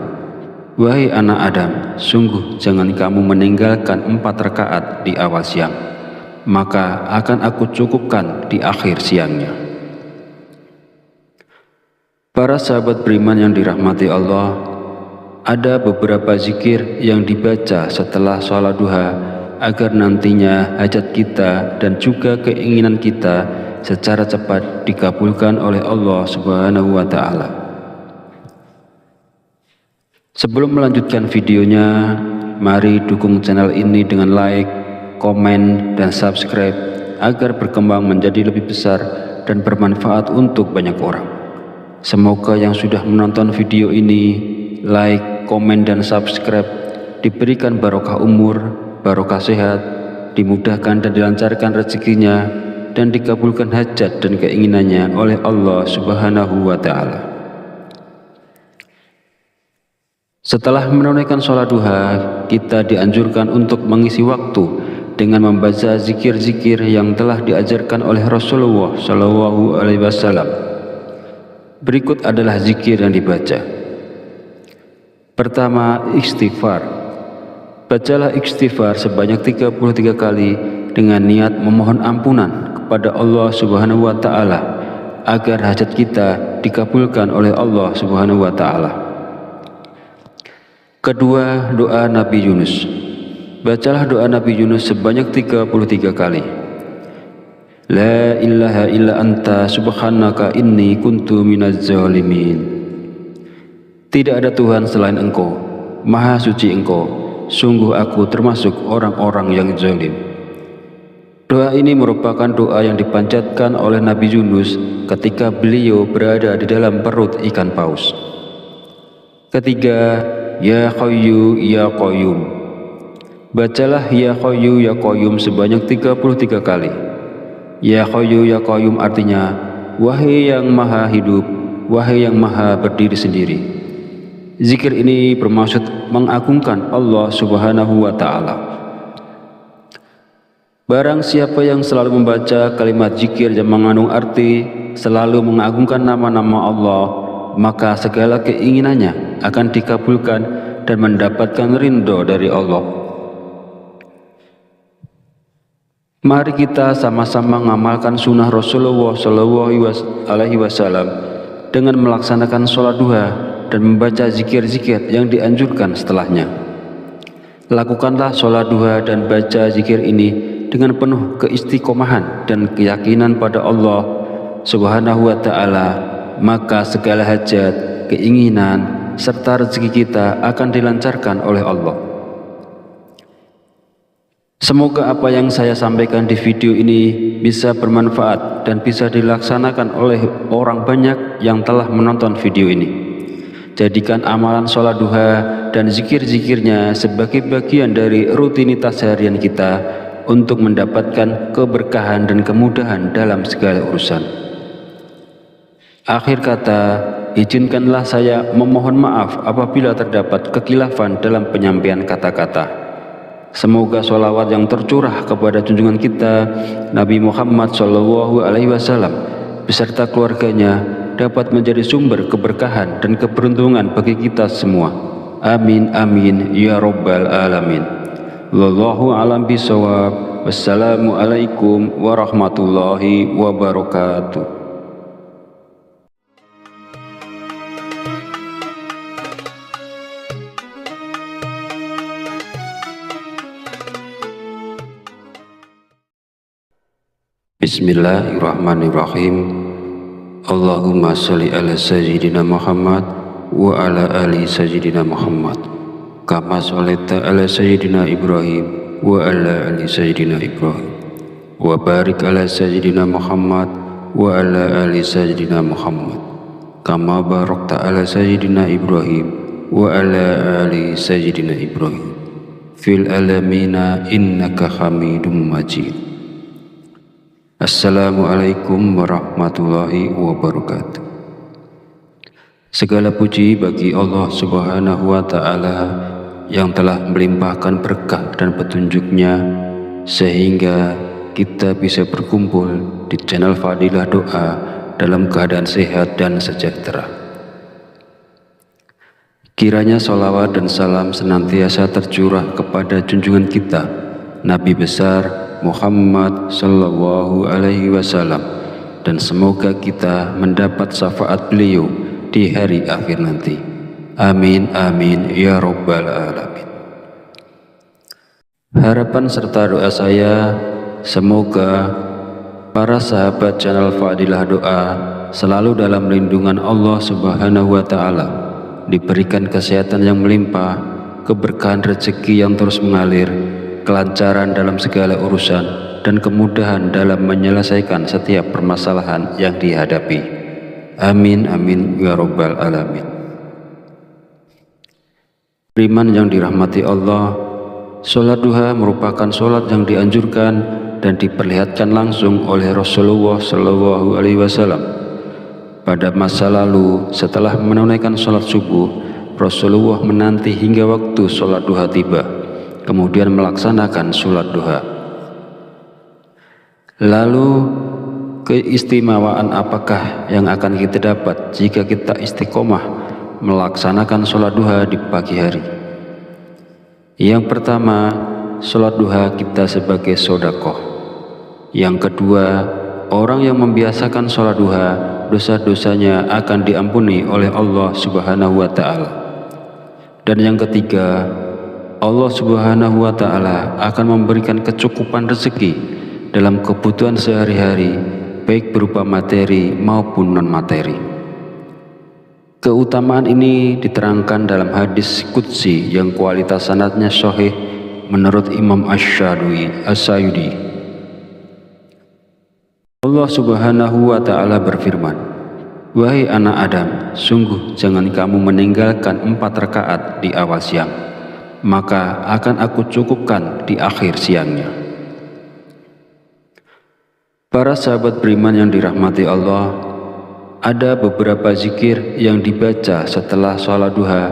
"Wahai anak Adam, sungguh jangan kamu meninggalkan 4 rakaat di awal siang, maka akan aku cukupkan di akhir siangnya." Para sahabat beriman yang dirahmati Allah, ada beberapa zikir yang dibaca setelah sholat duha agar nantinya hajat kita dan juga keinginan kita secara cepat dikabulkan oleh Allah Subhanahu wa Ta'ala. Sebelum melanjutkan videonya, mari dukung channel ini dengan like, komen, dan subscribe agar berkembang menjadi lebih besar dan bermanfaat untuk banyak orang. Semoga yang sudah menonton video ini, like, komen, dan subscribe diberikan barokah umur, barokah sehat, dimudahkan dan dilancarkan rezekinya, dan dikabulkan hajat dan keinginannya oleh Allah Subhanahu wa Ta'ala. Setelah menunaikan sholat duha, kita dianjurkan untuk mengisi waktu dengan membaca zikir-zikir yang telah diajarkan oleh Rasulullah SAW. Berikut adalah zikir yang dibaca. Pertama, istighfar. Bacalah istighfar sebanyak 33 kali dengan niat memohon ampunan kepada Allah Subhanahu wa Ta'ala agar hajat kita dikabulkan oleh Allah Subhanahu wa Ta'ala. Kedua, doa Nabi Yunus. Bacalah doa Nabi Yunus sebanyak 33 kali. La ilaha illa anta subhanaka inni kuntu minaz zalimin. Tidak ada Tuhan selain Engkau, Maha suci Engkau, sungguh aku termasuk orang-orang yang zalim. Doa ini merupakan doa yang dipanjatkan oleh Nabi Yunus ketika beliau berada di dalam perut ikan paus. Ketiga, Ya Hayyu Ya Qayyum. Bacalah Ya Hayyu Ya Qayyum sebanyak 33 kali. Ya Hayyu Ya Qayyum artinya, wahai yang maha hidup, wahai yang maha berdiri sendiri. Zikir ini bermaksud mengagungkan Allah Subhanahu wa Ta'ala. Barang siapa yang selalu membaca kalimat zikir yang mengandung arti selalu mengagungkan nama-nama Allah, maka segala keinginannya akan dikabulkan dan mendapatkan ridho dari Allah. Mari kita sama-sama mengamalkan sunnah Rasulullah SAW dengan melaksanakan sholat duha dan membaca zikir-zikir yang dianjurkan setelahnya. Lakukanlah sholat duha dan baca zikir ini dengan penuh keistiqomahan dan keyakinan pada Allah Subhanahu wa Ta'ala, maka segala hajat, keinginan, serta rezeki kita akan dilancarkan oleh Allah. Semoga apa yang saya sampaikan di video ini bisa bermanfaat dan bisa dilaksanakan oleh orang banyak yang telah menonton video ini. Jadikan amalan sholat duha dan zikir-zikirnya sebagai bagian dari rutinitas harian kita untuk mendapatkan keberkahan dan kemudahan dalam segala urusan. Akhir kata, izinkanlah saya memohon maaf apabila terdapat kekhilafan dalam penyampaian kata-kata. Semoga sholawat yang tercurah kepada junjungan kita Nabi Muhammad SAW beserta keluarganya dapat menjadi sumber keberkahan dan keberuntungan bagi kita semua. Amin amin ya rabbal alamin. Wallahu a'lam bishawab. Wassalamualaikum warahmatullahi wabarakatuh. Bismillahirrahmanirrahim. Allahumma sholli ala sayyidina Muhammad wa ala ali sayyidina Muhammad kama sholaita ala sayyidina Ibrahim wa ala ali sayyidina Ibrahim wa barik ala sayyidina Muhammad wa ala ali sayyidina Muhammad kama barakta ala sayyidina Ibrahim wa ala ali sayyidina Ibrahim fil alamina innaka Hamidum Majid. Assalamualaikum warahmatullahi wabarakatuh. Segala puji bagi Allah Subhanahu wa Ta'ala yang telah melimpahkan berkah dan petunjuknya sehingga kita bisa berkumpul di channel Fadilah Doa dalam keadaan sehat dan sejahtera. Kiranya sholawat dan salam senantiasa tercurah kepada junjungan kita Nabi besar Muhammad sallallahu alaihi wasallam, dan semoga kita mendapat syafaat beliau di hari akhir nanti. Amin amin ya rabbal alamin. Harapan serta doa saya, semoga para sahabat channel Fadilah Doa selalu dalam lindungan Allah Subhanahu wa Ta'ala, diberikan kesehatan yang melimpah, keberkahan rezeki yang terus mengalir, kelancaran dalam segala urusan, dan kemudahan dalam menyelesaikan setiap permasalahan yang dihadapi. Amin amin ya rabbal alamin. Beriman yang dirahmati Allah, sholat duha merupakan sholat yang dianjurkan dan diperlihatkan langsung oleh Rasulullah SAW. Pada masa lalu, setelah menunaikan sholat subuh, Rasulullah menanti hingga waktu sholat duha tiba, kemudian melaksanakan sholat duha. Lalu keistimewaan apakah yang akan kita dapat jika kita istiqomah melaksanakan sholat duha di pagi hari? Yang pertama, sholat duha kita sebagai sedekah. Yang kedua, orang yang membiasakan sholat duha, dosa-dosanya akan diampuni oleh Allah Subhanahu wa Ta'ala. Dan yang ketiga, Allah Subhanahu wa Ta'ala akan memberikan kecukupan rezeki dalam kebutuhan sehari-hari, baik berupa materi maupun non-materi. Keutamaan ini diterangkan dalam hadis qudsi yang kualitas sanadnya sahih menurut Imam Asy-Syayudi. Allah Subhanahu wa Ta'ala berfirman, "Wahai anak Adam, sungguh jangan kamu meninggalkan 4 rakaat di awal siang, maka akan aku cukupkan di akhir siangnya." Para sahabat beriman yang dirahmati Allah, ada beberapa zikir yang dibaca setelah sholat duha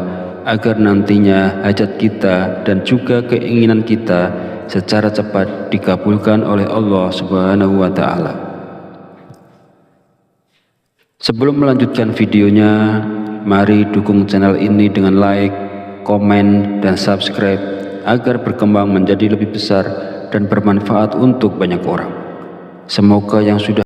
agar nantinya hajat kita dan juga keinginan kita secara cepat dikabulkan oleh Allah Subhanahu wa Ta'ala. Sebelum melanjutkan videonya, mari dukung channel ini dengan like, komen, dan subscribe agar berkembang menjadi lebih besar dan bermanfaat untuk banyak orang. Semoga yang sudah